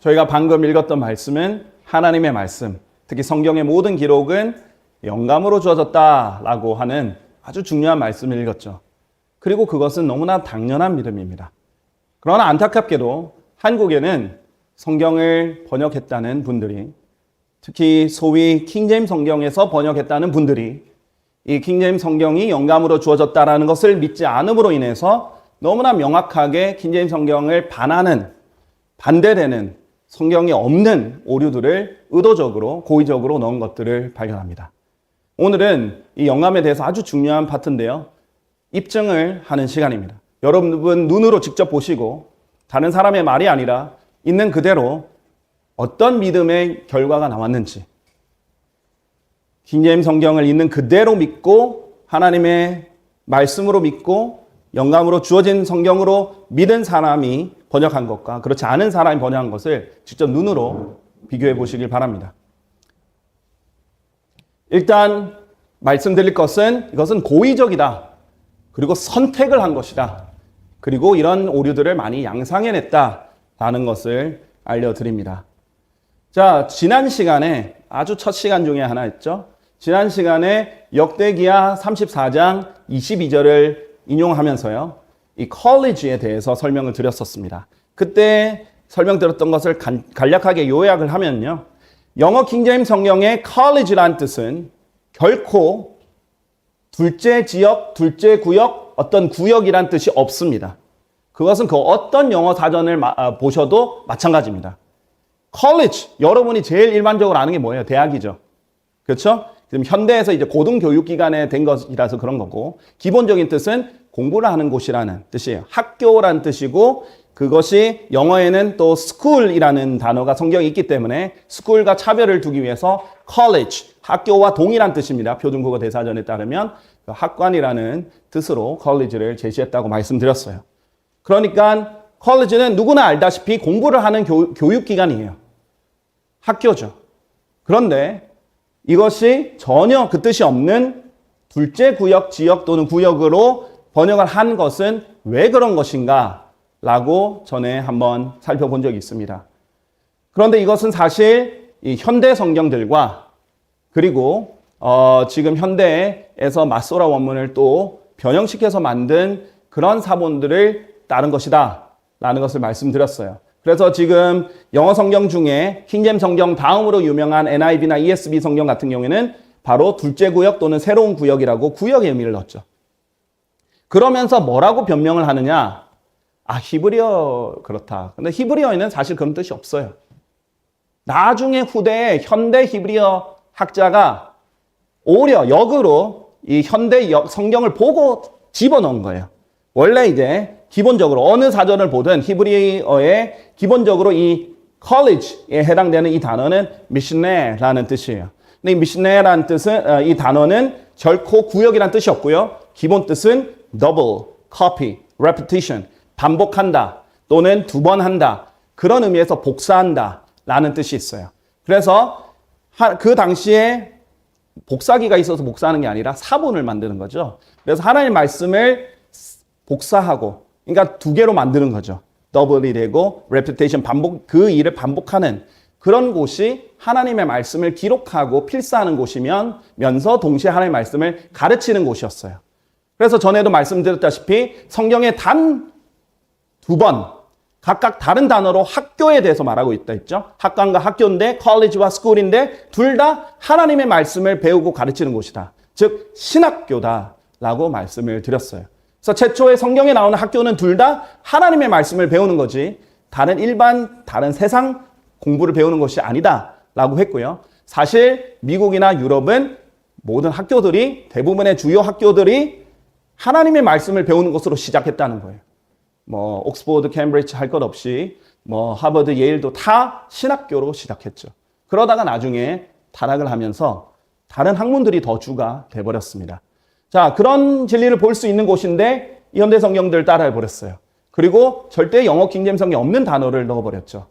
저희가 방금 읽었던 말씀은 하나님의 말씀, 특히 성경의 모든 기록은 영감으로 주어졌다라고 하는 아주 중요한 말씀을 읽었죠. 그리고 그것은 너무나 당연한 믿음입니다. 그러나 안타깝게도 한국에는 성경을 번역했다는 분들이, 특히 소위 킹제임스 성경에서 번역했다는 분들이 이 킹제임스 성경이 영감으로 주어졌다라는 것을 믿지 않음으로 인해서 너무나 명확하게 킹제임스 성경을 반대되는 성경이 없는 오류들을 의도적으로 고의적으로 넣은 것들을 발견합니다. 오늘은 이 영감에 대해서 아주 중요한 파트인데요. 입증을 하는 시간입니다. 여러분 눈으로 직접 보시고 다른 사람의 말이 아니라 있는 그대로 어떤 믿음의 결과가 나왔는지, 킹제임스 성경을 있는 그대로 믿고 하나님의 말씀으로 믿고 영감으로 주어진 성경으로 믿은 사람이 번역한 것과 그렇지 않은 사람이 번역한 것을 직접 눈으로 비교해 보시길 바랍니다. 일단 말씀드릴 것은 이것은 고의적이다. 그리고 선택을 한 것이다. 그리고 이런 오류들을 많이 양상해냈다라는 것을 알려드립니다. 자, 지난 시간에 아주 첫 시간 중에 하나였죠. 지난 시간에 역대기야 34장 22절을 인용하면서요. 이 컬리지에 대해서 설명을 드렸었습니다. 그때 설명드렸던 것을 간략하게 요약을 하면요. 영어 킹제임스 성경의 컬리지란 뜻은 결코 둘째 지역, 둘째 구역, 어떤 구역이란 뜻이 없습니다. 그것은 그 어떤 영어 사전을 보셔도 마찬가지입니다. 컬리지, 여러분이 제일 일반적으로 아는 게 뭐예요? 대학이죠. 그렇죠? 지금 현대에서 이제 고등교육기관에 된 것이라서 그런 거고, 기본적인 뜻은 공부를 하는 곳이라는 뜻이에요. 학교라는 뜻이고, 그것이 영어에는 또 school이라는 단어가 성경에 있기 때문에 school과 차별을 두기 위해서 college, 학교와 동일한 뜻입니다. 표준국어 대사전에 따르면 학관이라는 뜻으로 college를 제시했다고 말씀드렸어요. 그러니까 college는 누구나 알다시피 공부를 하는 교육기관이에요. 학교죠. 그런데 이것이 전혀 그 뜻이 없는 둘째 구역, 지역 또는 구역으로 번역을 한 것은 왜 그런 것인가? 라고 전에 한번 살펴본 적이 있습니다. 그런데 이것은 사실 이 현대 성경들과 그리고 지금 현대에서 맞소라 원문을 또 변형시켜서 만든 그런 사본들을 따른 것이다 라는 것을 말씀드렸어요. 그래서 지금 영어 성경 중에 킹제임스 성경 다음으로 유명한 NIV나 ESV 성경 같은 경우에는 바로 둘째 구역 또는 새로운 구역이라고 구역의 의미를 넣었죠. 그러면서 뭐라고 변명을 하느냐? 히브리어 그렇다. 근데 히브리어에는 사실 그런 뜻이 없어요. 나중에 후대에 현대 히브리어 학자가 오히려 역으로 이 현대 성경을 보고 집어넣은 거예요. 원래 이제 기본적으로 어느 사전을 보든 히브리어에 기본적으로 이 college에 해당되는 이 단어는 미시네라는 뜻이에요. 근데 이 미시네라는 뜻은 이 단어는 결코 구역이라는 뜻이 없고요. 기본 뜻은 double, copy, repetition, 반복한다 또는 두 번 한다. 그런 의미에서 복사한다 라는 뜻이 있어요. 그래서 그 당시에 복사기가 있어서 복사하는 게 아니라 사본을 만드는 거죠. 그래서 하나님의 말씀을 복사하고, 그러니까 두 개로 만드는 거죠. 더블이 되고 repetition, 반복, 그 일을 반복하는 그런 곳이 하나님의 말씀을 기록하고 필사하는 곳이면서 동시에 하나님의 말씀을 가르치는 곳이었어요. 그래서 전에도 말씀드렸다시피 성경에 단 두 번 각각 다른 단어로 학교에 대해서 말하고 있다 했죠. 학관과 학교인데 college와 school인데 둘 다 하나님의 말씀을 배우고 가르치는 곳이다. 즉 신학교다라고 말씀을 드렸어요. 그래서 최초에 성경에 나오는 학교는 둘 다 하나님의 말씀을 배우는 거지 다른 세상 공부를 배우는 것이 아니다라고 했고요. 사실 미국이나 유럽은 모든 학교들이 대부분의 주요 학교들이 하나님의 말씀을 배우는 것으로 시작했다는 거예요. 뭐 옥스퍼드, 캠브리지 할 것 없이 뭐 하버드, 예일도 다 신학교로 시작했죠. 그러다가 나중에 타락을 하면서 다른 학문들이 더 주가 돼버렸습니다. 자, 그런 진리를 볼 수 있는 곳인데 이 현대 성경들 따라해버렸어요. 그리고 절대 영어 킹제임스 성경에 없는 단어를 넣어버렸죠.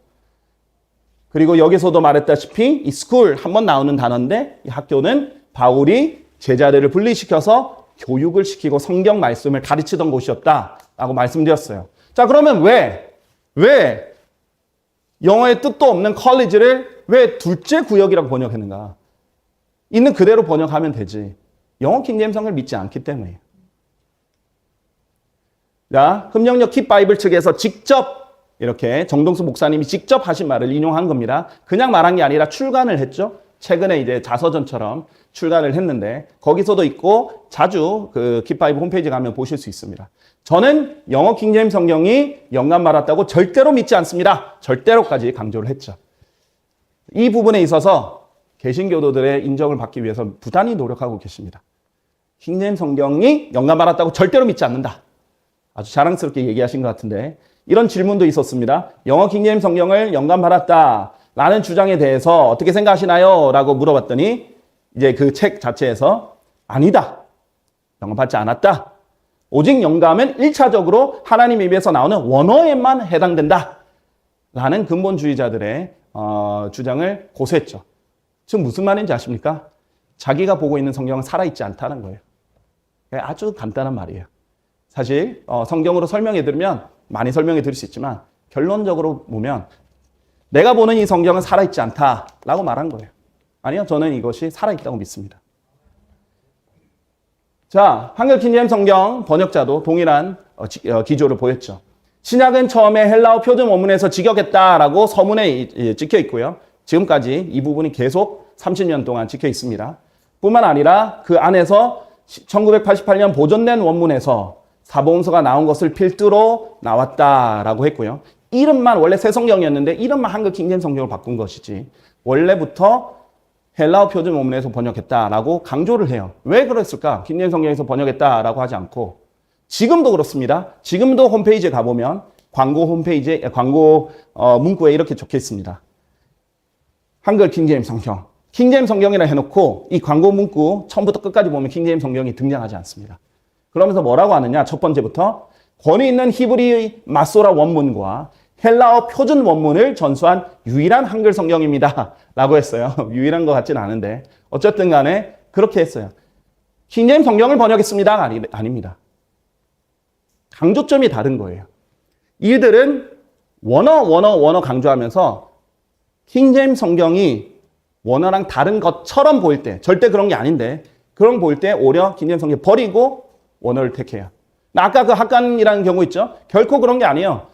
그리고 여기서도 말했다시피 이 school 한번 나오는 단어인데 이 학교는 바울이 제자들을 분리시켜서 교육을 시키고 성경 말씀을 가르치던 곳이었다라고 말씀드렸어요. 자, 그러면 왜 영어의 뜻도 없는 컬리지를 왜 둘째 구역이라고 번역했는가? 있는 그대로 번역하면 되지. 영어 킹제임스 성경을 믿지 않기 때문이에요. 자, 흠령역 킵바이블 측에서 직접 이렇게 정동수 목사님이 직접 하신 말을 인용한 겁니다. 그냥 말한 게 아니라 출간을 했죠. 최근에 이제 자서전처럼 출간을 했는데 거기서도 있고 자주 그 킵바이블 홈페이지 가면 보실 수 있습니다. 저는 영어 킹제임스 성경이 영감 받았다고 절대로 믿지 않습니다. 절대로까지 강조를 했죠. 이 부분에 있어서 개신교도들의 인정을 받기 위해서 부단히 노력하고 계십니다. 킹제임스 성경이 영감 받았다고 절대로 믿지 않는다. 아주 자랑스럽게 얘기하신 것 같은데 이런 질문도 있었습니다. 영어 킹제임스 성경을 영감 받았다라는 주장에 대해서 어떻게 생각하시나요? 라고 물어봤더니 이제 그 책 자체에서 아니다. 영감 받지 않았다. 오직 영감은 1차적으로 하나님의 입에서 나오는 원어에만 해당된다. 라는 근본주의자들의 주장을 고수했죠. 지금 무슨 말인지 아십니까? 자기가 보고 있는 성경은 살아있지 않다는 거예요. 아주 간단한 말이에요. 사실 성경으로 설명해 드리면 많이 설명해 드릴 수 있지만 결론적으로 보면 내가 보는 이 성경은 살아있지 않다라고 말한 거예요. 아니요, 저는 이것이 살아있다고 믿습니다. 자, 한글 킹제임스 성경 번역자도 동일한 기조를 보였죠. 신약은 처음에 헬라어 표준 원문에서 직역했다라고 서문에 찍혀 있고요. 지금까지 이 부분이 계속 30년 동안 찍혀 있습니다. 뿐만 아니라 그 안에서 1988년 보존된 원문에서 사복음서가 나온 것을 필두로 나왔다라고 했고요. 이름만 원래 새 성경이었는데 이름만 한글 킹제임스 성경으로 바꾼 것이지 원래부터 헬라어 표준 원문에서 번역했다라고 강조를 해요. 왜 그랬을까? 킹제임스 성경에서 번역했다라고 하지 않고 지금도 그렇습니다. 지금도 홈페이지에 가보면 광고 홈페이지에 광고 문구에 이렇게 적혀 있습니다. 한글 킹제임스 성경. 킹제임스 성경이라 해놓고 이 광고 문구 처음부터 끝까지 보면 킹제임스 성경이 등장하지 않습니다. 그러면서 뭐라고 하느냐? 첫 번째부터 권위 있는 히브리 마소라 원문과 헬라어 표준 원문을 전수한 유일한 한글 성경입니다. 라고 했어요. 유일한 것 같지는 않은데 어쨌든 간에 그렇게 했어요. 킹제임스 성경을 번역했습니다. 아닙니다. 강조점이 다른 거예요. 이들은 원어 강조하면서 킹제임스 성경이 원어랑 다른 것처럼 보일 때 절대 그런 게 아닌데 그런 보일 때 오히려 킹제임스 성경 버리고 원어를 택해요. 아까 그 학관이라는 경우 있죠? 결코 그런 게 아니에요.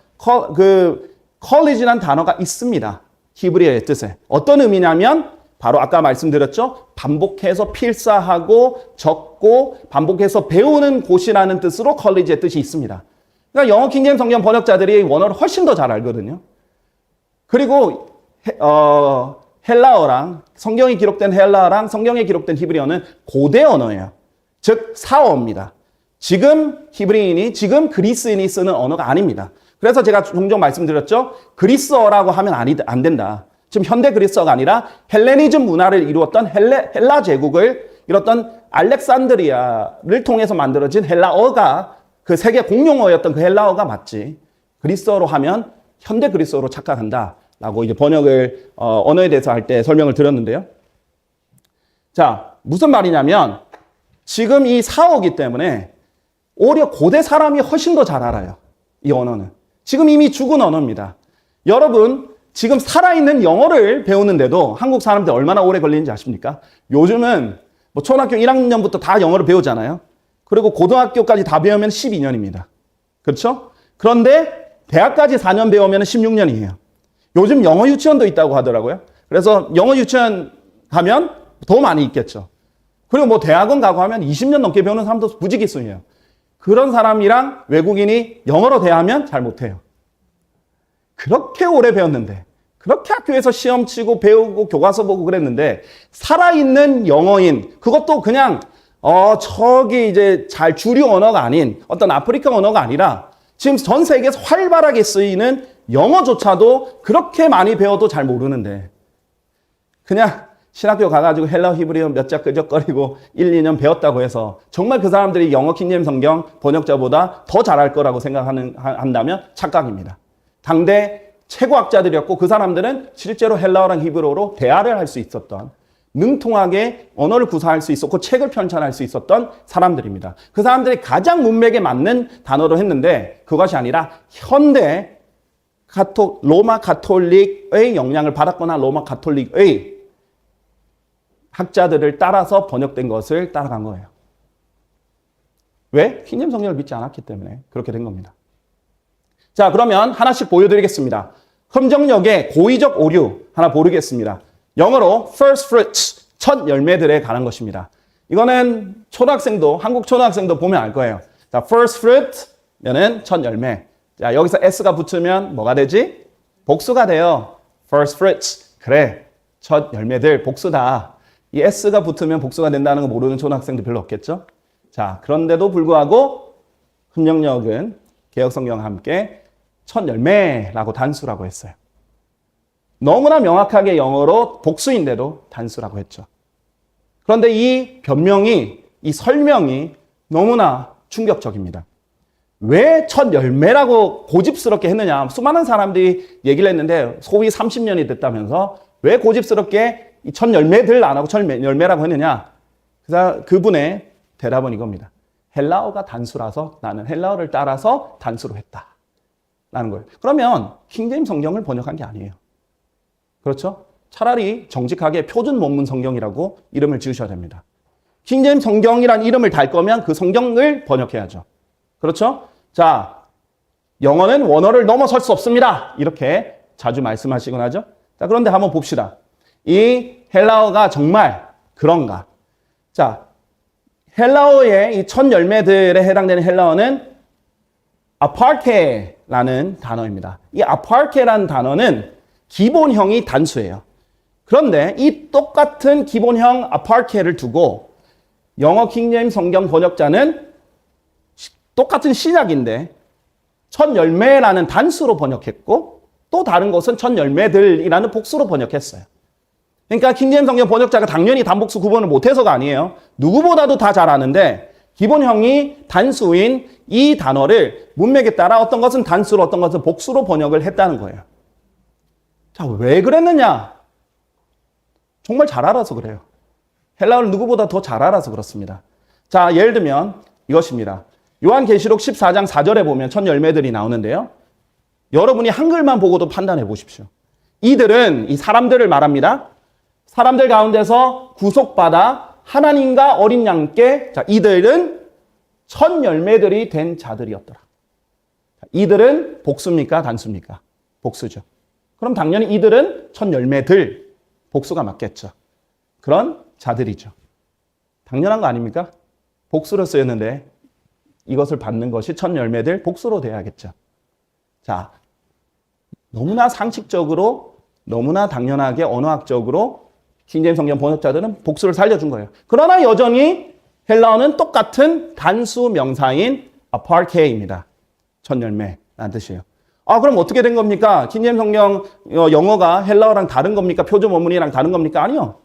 컬리지라는 단어가 있습니다. 히브리어의 뜻에. 어떤 의미냐면 바로 아까 말씀드렸죠? 반복해서 필사하고 적고 반복해서 배우는 곳이라는 뜻으로 컬리지의 뜻이 있습니다. 그러니까 영어 킹제임스 성경 번역자들이 원어를 훨씬 더 잘 알거든요. 그리고 헬라어랑 성경이 기록된 헬라어랑 성경에 기록된 히브리어는 고대 언어예요. 즉 사어입니다. 지금 히브리인이 지금 그리스인이 쓰는 언어가 아닙니다. 그래서 제가 종종 말씀드렸죠. 그리스어라고 하면 안 된다. 지금 현대 그리스어가 아니라 헬레니즘 문화를 이루었던 헬라 제국을 이뤘던 알렉산드리아를 통해서 만들어진 헬라어가 그 세계 공용어였던 그 헬라어가 맞지. 그리스어로 하면 현대 그리스어로 착각한다라고 이제 번역을 언어에 대해서 할 때 설명을 드렸는데요. 자, 무슨 말이냐면 지금 이 사어이기 때문에 오히려 고대 사람이 훨씬 더 잘 알아요. 이 언어는. 지금 이미 죽은 언어입니다. 여러분, 지금 살아있는 영어를 배우는데도 한국 사람들 얼마나 오래 걸리는지 아십니까? 요즘은 뭐 초등학교 1학년부터 다 영어를 배우잖아요. 그리고 고등학교까지 다 배우면 12년입니다. 그렇죠? 그런데 대학까지 4년 배우면 16년이에요. 요즘 영어 유치원도 있다고 하더라고요. 그래서 영어 유치원 가면 더 많이 있겠죠. 그리고 뭐 대학원 가고 하면 20년 넘게 배우는 사람도 부지기수예요. 그런 사람이랑 외국인이 영어로 대하면 잘 못해요. 그렇게 오래 배웠는데, 그렇게 학교에서 시험 치고 배우고 교과서 보고 그랬는데, 살아있는 영어인, 그것도 그냥, 저기 이제 잘 주류 언어가 아닌 어떤 아프리카 언어가 아니라 지금 전 세계에서 활발하게 쓰이는 영어조차도 그렇게 많이 배워도 잘 모르는데, 그냥 신학교 가가지고 헬라어 히브리어 몇 자 끄적거리고 1, 2년 배웠다고 해서 정말 그 사람들이 영어 킹제임스 성경 번역자보다 더 잘할 거라고 한다면 착각입니다. 당대 최고학자들이었고 그 사람들은 실제로 헬라어랑 히브리어로 대화를 할 수 있었던 능통하게 언어를 구사할 수 있었고 책을 편찬할 수 있었던 사람들입니다. 그 사람들이 가장 문맥에 맞는 단어로 했는데 그것이 아니라 현대 로마 가톨릭의 영향을 받았거나 로마 가톨릭의 학자들을 따라서 번역된 것을 따라간 거예요. 왜? 킹제임스 성경을 믿지 않았기 때문에 그렇게 된 겁니다. 자, 그러면 하나씩 보여드리겠습니다. 흠정역의 고의적 오류 하나 보르겠습니다. 영어로 first fruits, 첫 열매들에 관한 것입니다. 이거는 초등학생도, 한국 초등학생도 보면 알 거예요. 자, first fruit면은 첫 열매. 자, 여기서 s가 붙으면 뭐가 되지? 복수가 돼요. first fruits. 그래, 첫 열매들 복수다. 이 s가 붙으면 복수가 된다는 거 모르는 초등학생도 별로 없겠죠? 자, 그런데도 불구하고 흠정역은 개혁성경과 함께 첫 열매라고 단수라고 했어요. 너무나 명확하게 영어로 복수인데도 단수라고 했죠. 그런데 이 변명이, 이 설명이 너무나 충격적입니다. 왜 첫 열매라고 고집스럽게 했느냐. 수많은 사람들이 얘기를 했는데 소위 30년이 됐다면서 왜 고집스럽게 이 첫 열매들 안 하고 첫 열매라고 했느냐. 그분의 대답은 이겁니다. 헬라어가 단수라서 나는 헬라어를 따라서 단수로 했다. 라는 거예요. 그러면 킹제임스 성경을 번역한 게 아니에요. 그렇죠? 차라리 정직하게 표준 원문 성경이라고 이름을 지으셔야 됩니다. 킹제임스 성경이란 이름을 달 거면 그 성경을 번역해야죠. 그렇죠? 자, 영어는 원어를 넘어설 수 없습니다. 이렇게 자주 말씀하시곤 하죠. 자, 그런데 한번 봅시다. 이 헬라어가 정말 그런가? 자, 헬라어의 이 첫 열매들에 해당되는 헬라어는 아파르케라는 단어입니다. 이 아파르케라는 단어는 기본형이 단수예요. 그런데 이 똑같은 기본형 아파르케를 두고 영어 킹제임스 성경 번역자는 똑같은 시작인데 첫 열매라는 단수로 번역했고 또 다른 곳은 첫 열매들이라는 복수로 번역했어요. 그러니까 킹제임스 성경 번역자가 당연히 단복수 구분을 못해서가 아니에요. 누구보다도 다 잘 아는데 기본형이 단수인 이 단어를 문맥에 따라 어떤 것은 단수로 어떤 것은 복수로 번역을 했다는 거예요. 자, 왜 그랬느냐? 정말 잘 알아서 그래요. 헬라어를 누구보다 더 잘 알아서 그렇습니다. 자, 예를 들면 이것입니다. 요한계시록 14장 4절에 보면 첫 열매들이 나오는데요. 여러분이 한글만 보고도 판단해 보십시오. 이들은 이 사람들을 말합니다. 사람들 가운데서 구속받아 하나님과 어린 양께 자, 이들은 첫 열매들이 된 자들이었더라. 이들은 복수입니까? 단수입니까? 복수죠. 그럼 당연히 이들은 첫 열매들, 복수가 맞겠죠. 그런 자들이죠. 당연한 거 아닙니까? 복수로 쓰였는데 이것을 받는 것이 첫 열매들, 복수로 돼야겠죠. 자, 너무나 상식적으로, 너무나 당연하게 언어학적으로 킹제임스 성경 번역자들은 복수를 살려준 거예요. 그러나 여전히 헬라어는 똑같은 단수 명사인 아파르케입니다. 첫 열매라는 뜻이에요. 아, 그럼 어떻게 된 겁니까? 킹제임스 성경 영어가 헬라어랑 다른 겁니까? 표준 원문이랑 다른 겁니까? 아니요.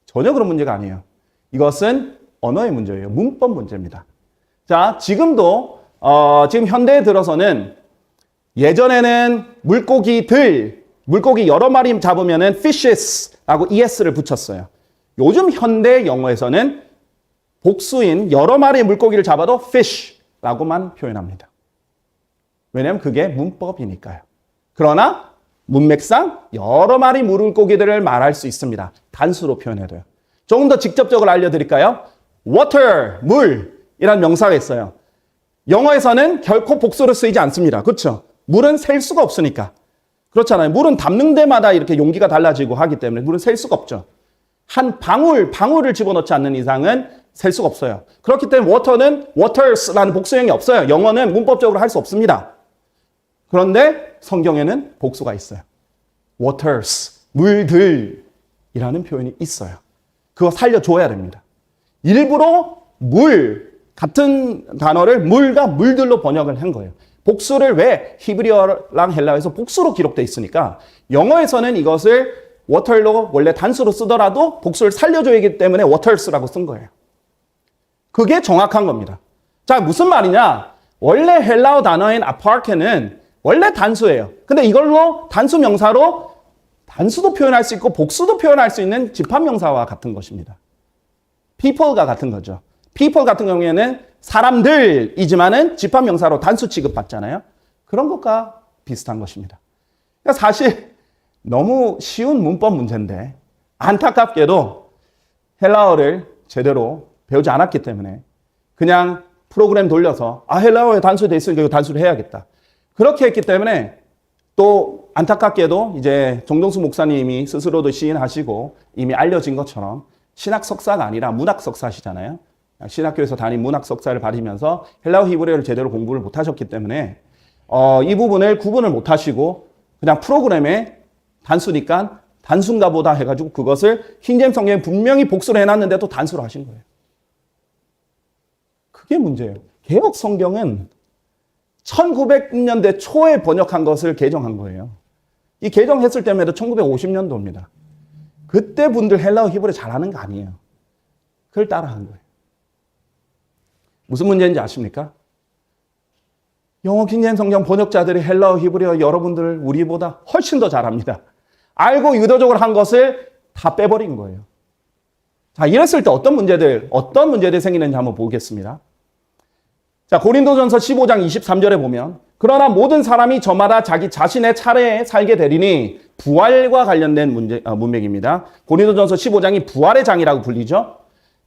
전혀 그런 문제가 아니에요. 이것은 언어의 문제예요. 문법 문제입니다. 자, 지금도 지금 현대에 들어서는 예전에는 물고기 여러 마리 잡으면은 fishes라고 es를 붙였어요. 요즘 현대 영어에서는 복수인 여러 마리의 물고기를 잡아도 fish라고만 표현합니다. 왜냐하면 그게 문법이니까요. 그러나 문맥상 여러 마리 물고기들을 말할 수 있습니다. 단수로 표현해도요. 조금 더 직접적으로 알려드릴까요? water, 물이라는 명사가 있어요. 영어에서는 결코 복수로 쓰이지 않습니다. 그렇죠? 물은 셀 수가 없으니까. 그렇잖아요. 물은 담는 데마다 이렇게 용기가 달라지고 하기 때문에 물은 셀 수가 없죠. 한 방울을 집어넣지 않는 이상은 셀 수가 없어요. 그렇기 때문에 water는 waters라는 복수형이 없어요. 영어는 문법적으로 할 수 없습니다. 그런데 성경에는 복수가 있어요. waters, 물들이라는 표현이 있어요. 그거 살려줘야 됩니다. 일부러 같은 단어를 물과 물들로 번역을 한 거예요. 복수를 왜 히브리어랑 헬라어에서 복수로 기록되어 있으니까 영어에서는 이것을 water로 원래 단수로 쓰더라도 복수를 살려줘야 하기 때문에 waters라고 쓴 거예요. 그게 정확한 겁니다. 자, 무슨 말이냐? 원래 헬라어 단어인 아파르케는 원래 단수예요. 근데 이걸로 단수 명사로 단수도 표현할 수 있고 복수도 표현할 수 있는 집합명사와 같은 것입니다. people가 같은 거죠. people 같은 경우에는 사람들이지만은 집합명사로 단수 취급받잖아요. 그런 것과 비슷한 것입니다. 그러니까 사실 너무 쉬운 문법 문제인데 안타깝게도 헬라어를 제대로 배우지 않았기 때문에 그냥 프로그램 돌려서 헬라어에 단수 돼 있으니까 이거 단수를 해야겠다. 그렇게 했기 때문에 또 안타깝게도 이제 정동수 목사님이 스스로도 시인하시고 이미 알려진 것처럼 신학 석사가 아니라 문학 석사시잖아요. 신학교에서 담임 문학 석사를 받으면서 헬라어 히브리어를 제대로 공부를 못 하셨기 때문에 이 부분을 구분을 못 하시고 그냥 프로그램에 단수니까 단수인가 보다 해가지고 그것을 킹제임스 성경에 분명히 복수를 해놨는데도 단수로 하신 거예요. 그게 문제예요. 개역 성경은 1900년대 초에 번역한 것을 개정한 거예요. 이 개정했을 때만 해도 1950년도입니다. 그때 분들 헬라어 히브리 잘하는 거 아니에요. 그걸 따라한 거예요. 무슨 문제인지 아십니까? 영어 킹제임스 성경 번역자들이 헬라어 히브리어 여러분들 우리보다 훨씬 더 잘합니다. 알고 의도적으로 한 것을 다 빼버린 거예요. 자, 이랬을 때 어떤 문제들이 생기는지 한번 보겠습니다. 자, 고린도전서 15장 23절에 보면 그러나 모든 사람이 저마다 자기 자신의 차례에 살게 되리니 부활과 관련된 문맥입니다. 고린도전서 15장이 부활의 장이라고 불리죠.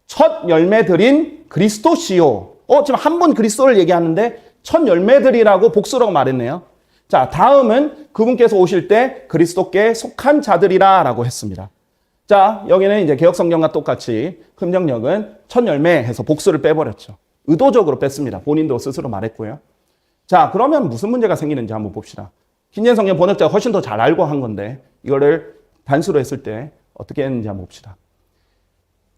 첫 열매들인 그리스도시요. 지금 한 번 그리스도를 얘기하는데 첫 열매들이라고 복수라고 말했네요. 자, 다음은 그분께서 오실 때 그리스도께 속한 자들이라라고 했습니다. 자, 여기는 이제 개역성경과 똑같이 금정역은 첫 열매 해서 복수를 빼버렸죠. 의도적으로 뺐습니다. 본인도 스스로 말했고요. 자, 그러면 무슨 문제가 생기는지 한번 봅시다. 킹제임스 성경 번역자가 훨씬 더 잘 알고 한 건데 이거를 단수로 했을 때 어떻게 했는지 한번 봅시다.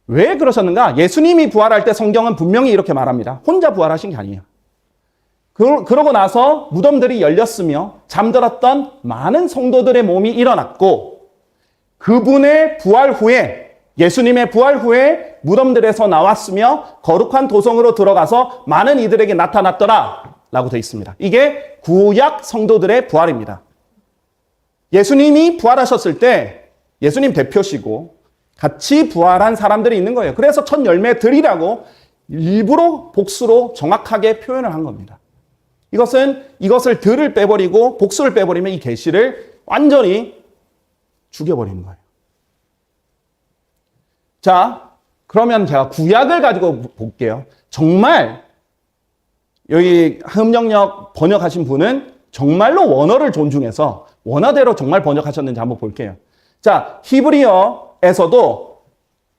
왜 그러셨는가? 예수님이 부활할 때 성경은 분명히 이렇게 말합니다. 혼자 부활하신 게 아니에요. 그러고 나서 무덤들이 열렸으며 잠들었던 많은 성도들의 몸이 일어났고 그분의 부활 후에 예수님의 부활 후에 무덤들에서 나왔으며 거룩한 도성으로 들어가서 많은 이들에게 나타났더라 라고 되어 있습니다. 이게 구약 성도들의 부활입니다. 예수님이 부활하셨을 때 예수님 대표시고 같이 부활한 사람들이 있는 거예요. 그래서 첫 열매들이라고 일부러 복수로 정확하게 표현을 한 겁니다. 이것을 들을 빼버리고 복수를 빼버리면 이 계시를 완전히 죽여버리는 거예요. 자, 그러면 제가 구약을 가지고 볼게요. 정말 여기 흠정역 번역하신 분은 정말로 원어를 존중해서 원어대로 정말 번역하셨는지 한번 볼게요. 자, 히브리어에서도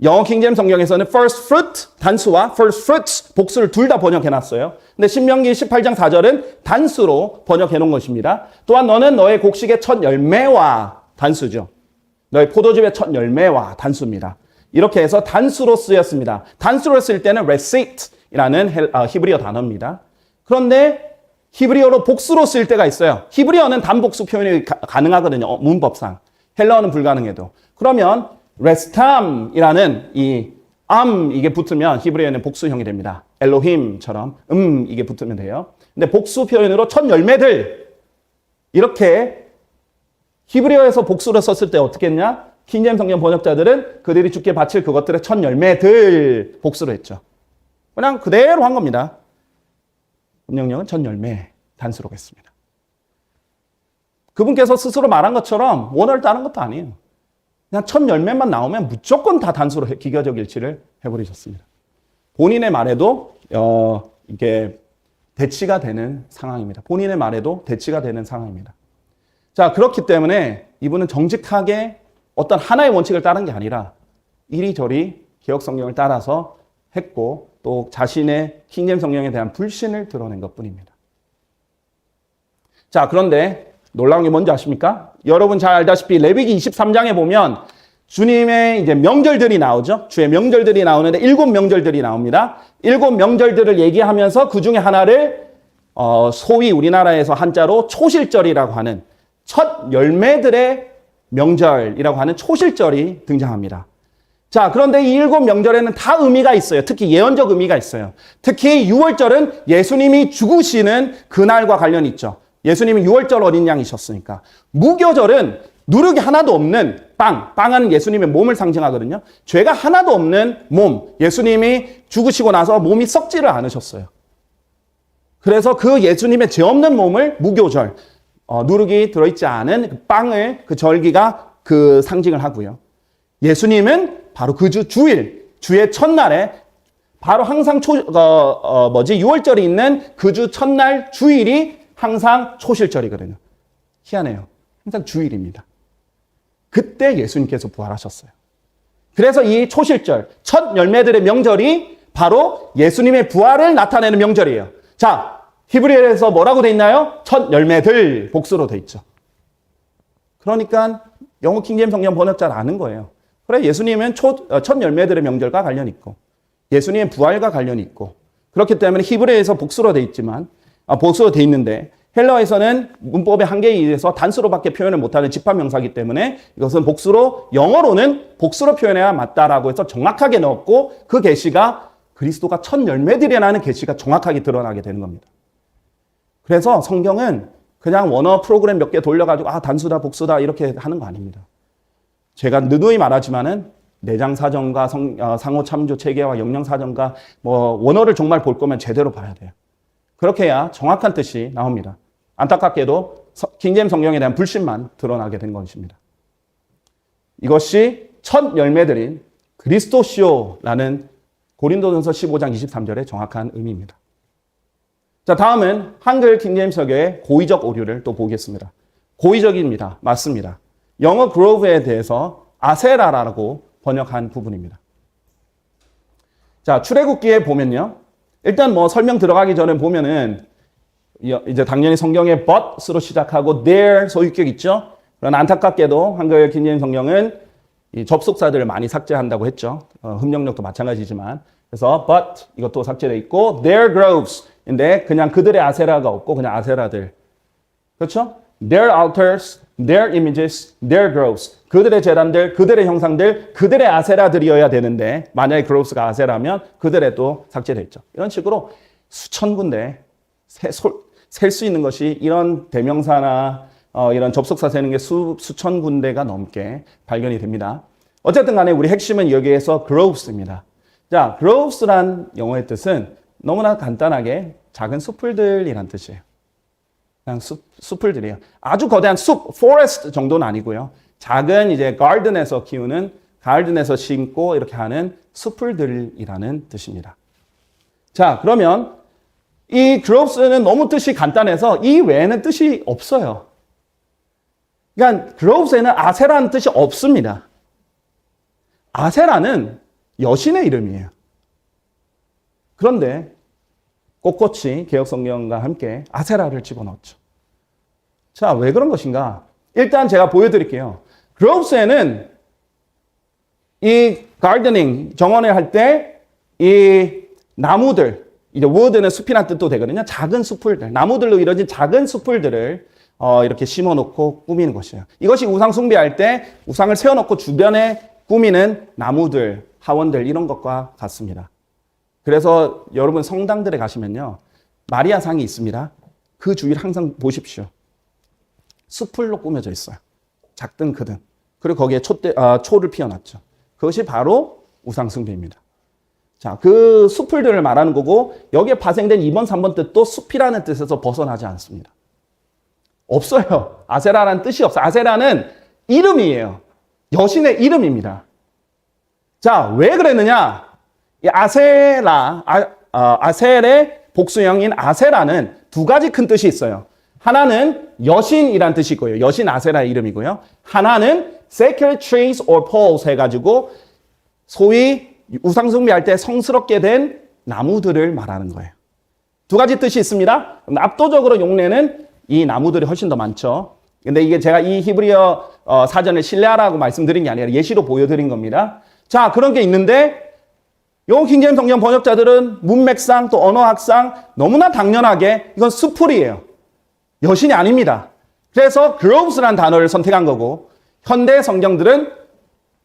영어 킹제임스 성경에서는 first fruit 단수와 first fruits 복수를 둘 다 번역해놨어요. 근데 신명기 18장 4절은 단수로 번역해놓은 것입니다. 또한 너는 너의 곡식의 첫 열매와 단수죠. 너의 포도즙의 첫 열매와 단수입니다. 이렇게 해서 단수로 쓰였습니다. 단수로 쓸 때는 receipt이라는 히브리어 단어입니다. 그런데 히브리어로 복수로 쓸 때가 있어요. 히브리어는 단복수 표현이 가능하거든요. 문법상. 헬라어는 불가능해도. 그러면 레스탐이라는 이게 붙으면 히브리어는 복수형이 됩니다. 엘로힘처럼 이게 붙으면 돼요. 근데 복수 표현으로 첫 열매들 이렇게 히브리어에서 복수로 썼을 때 어떻게 했냐? 킹제임스 성경 번역자들은 그들이 주께 바칠 그것들의 첫 열매들 복수로 했죠. 그냥 그대로 한 겁니다. 금명령은 첫 열매 단수로 했습니다. 그분께서 스스로 말한 것처럼 원어를 따는 것도 아니에요. 그냥 첫 열매만 나오면 무조건 다 단수로 기교적 일치를 해버리셨습니다. 본인의 말에도 이게 대치가 되는 상황입니다. 본인의 말에도 대치가 되는 상황입니다. 자, 그렇기 때문에 이분은 정직하게 어떤 하나의 원칙을 따른 게 아니라 이리저리 개역 성경을 따라서 했고 또 자신의 킹제임스 성경에 대한 불신을 드러낸 것뿐입니다. 자, 그런데 놀라운 게 뭔지 아십니까? 여러분 잘 알다시피 레위기 23장에 보면 주님의 이제 명절들이 나오죠. 주의 명절들이 나오는데 7명절들이 나옵니다. 7명절들을 얘기하면서 그 중에 하나를 소위 우리나라에서 한자로 초실절이라고 하는 첫 열매들의 명절이라고 하는 초실절이 등장합니다. 자, 그런데 이 7명절에는 다 의미가 있어요. 특히 예언적 의미가 있어요. 특히 6월절은 예수님이 죽으시는 그날과 관련이 있죠. 예수님이 6월절 어린 양이셨으니까. 무교절은 누룩이 하나도 없는 빵은 예수님의 몸을 상징하거든요. 죄가 하나도 없는 몸, 예수님이 죽으시고 나서 몸이 썩지를 않으셨어요. 그래서 그 예수님의 죄 없는 몸을 무교절, 누룩이 들어있지 않은 그 빵을, 그 절기가 그 상징을 하고요. 예수님은 바로 그 주일, 주의 첫날에 바로 항상 6월절이 있는 그 주 첫날 주일이 항상 초실절이거든요. 희한해요. 항상 주일입니다. 그때 예수님께서 부활하셨어요. 그래서 이 초실절, 첫 열매들의 명절이 바로 예수님의 부활을 나타내는 명절이에요. 자, 히브리어에서 뭐라고 돼 있나요? 첫 열매들, 복수로 돼 있죠. 그러니까 영어 킹제임스 성경 번역자는 아는 거예요. 그래, 예수님은 첫 열매들의 명절과 관련이 있고, 예수님의 부활과 관련이 있고, 그렇기 때문에 히브리어에서 복수로 돼 있지만, 복수로 돼 있는데, 헬라어에서는 문법의 한계에 의해서 단수로밖에 표현을 못하는 집합명사이기 때문에 이것은 복수로, 영어로는 복수로 표현해야 맞다라고 해서 정확하게 넣었고, 그 계시가 그리스도가 첫 열매들이라는 계시가 정확하게 드러나게 되는 겁니다. 그래서 성경은 그냥 원어 프로그램 몇 개 돌려가지고 단수다 복수다 이렇게 하는 거 아닙니다. 제가 누누이 말하지만은 내장사전과 상호참조 체계와 영령사전과 원어를 정말 볼 거면 제대로 봐야 돼요. 그렇게 해야 정확한 뜻이 나옵니다. 안타깝게도 킹제임스 성경에 대한 불신만 드러나게 된 것입니다. 이것이 첫 열매들인 그리스도시오라는 고린도전서 15장 23절의 정확한 의미입니다. 자, 다음은 한글 킹제임스 성경의 고의적 오류를 또 보겠습니다. 고의적입니다. 맞습니다. 영어 그로브에 대해서 아세라라고 번역한 부분입니다. 자, 출애굽기에 보면요. 일단 설명 들어가기 전에 보면은 이제 당연히 성경에 but으로 시작하고 there 소유격 있죠. 그러나 안타깝게도 한글 킹제임스 성경은 이 접속사들을 많이 삭제한다고 했죠. 흠령력도 마찬가지지만. 그래서 but 이것도 삭제되어 있고 their groves인데 그냥 그들의 아세라가 없고 그냥 아세라들. 그렇죠? their altars, their images, their groves. 그들의 제단들, 그들의 형상들, 그들의 아세라들이어야 되는데 만약에 groves가 아세라면 그들의 또 삭제되어 있죠. 이런 식으로 수천 군데 셀 수 있는 것이 이런 대명사나 이런 접속사 세는 게 수천 군데가 넘게 발견이 됩니다. 어쨌든 간에 우리 핵심은 여기에서 groves입니다. 자, groves란 영어의 뜻은 너무나 간단하게 작은 숲풀들이란 뜻이에요. 그냥 숲풀들이에요. 아주 거대한 숲, forest 정도는 아니고요. 작은 이제 garden에서 키우는, garden에서 심고 이렇게 하는 숲풀들이라는 뜻입니다. 자, 그러면 이 groves는 너무 뜻이 간단해서 이 외에는 뜻이 없어요. 그러니까 groves에는 아세라는 뜻이 없습니다. 아세라는 여신의 이름이에요. 그런데 꼿꼿이 개혁성경과 함께 아세라를 집어넣었죠. 자, 왜 그런 것인가? 일단 제가 보여드릴게요. groves에는 이 gardening, 정원을 할 때 이 나무들, 이제 wood는 숲이란 뜻도 되거든요. 작은 숲풀들, 나무들로 이루어진 작은 숲풀들을 이렇게 심어놓고 꾸미는 것이에요. 이것이 우상 숭배할 때 우상을 세워놓고 주변에 꾸미는 나무들, 하원들 이런 것과 같습니다. 그래서 여러분 성당들에 가시면요. 마리아상이 있습니다. 그 주위를 항상 보십시오. 숲풀로 꾸며져 있어요. 작든 크든. 그리고 거기에 초를 피워놨죠. 그것이 바로 우상 숭배입니다. 자, 그 숲풀들을 말하는 거고 여기에 파생된 2번, 3번 뜻도 숲이라는 뜻에서 벗어나지 않습니다. 없어요. 아세라라는 뜻이 없어요. 아세라는 이름이에요. 여신의 이름입니다. 자, 왜 그랬느냐? 이 아셀의 복수형인 아세라는 두 가지 큰 뜻이 있어요. 하나는 여신이란 뜻이 있고요. 여신 아세라의 이름이고요. 하나는 sacred trees or poles 해가지고 소위 우상숭배할 때 성스럽게 된 나무들을 말하는 거예요. 두 가지 뜻이 있습니다. 압도적으로 용례는 이 나무들이 훨씬 더 많죠. 근데 이게 제가 이 히브리어 사전을 신뢰하라고 말씀드린 게 아니라 예시로 보여드린 겁니다. 자, 그런 게 있는데 영어 킹제임스 성경 번역자들은 문맥상 또 언어학상 너무나 당연하게 이건 숲풀이에요. 여신이 아닙니다. 그래서 groves라는 단어를 선택한 거고 현대 성경들은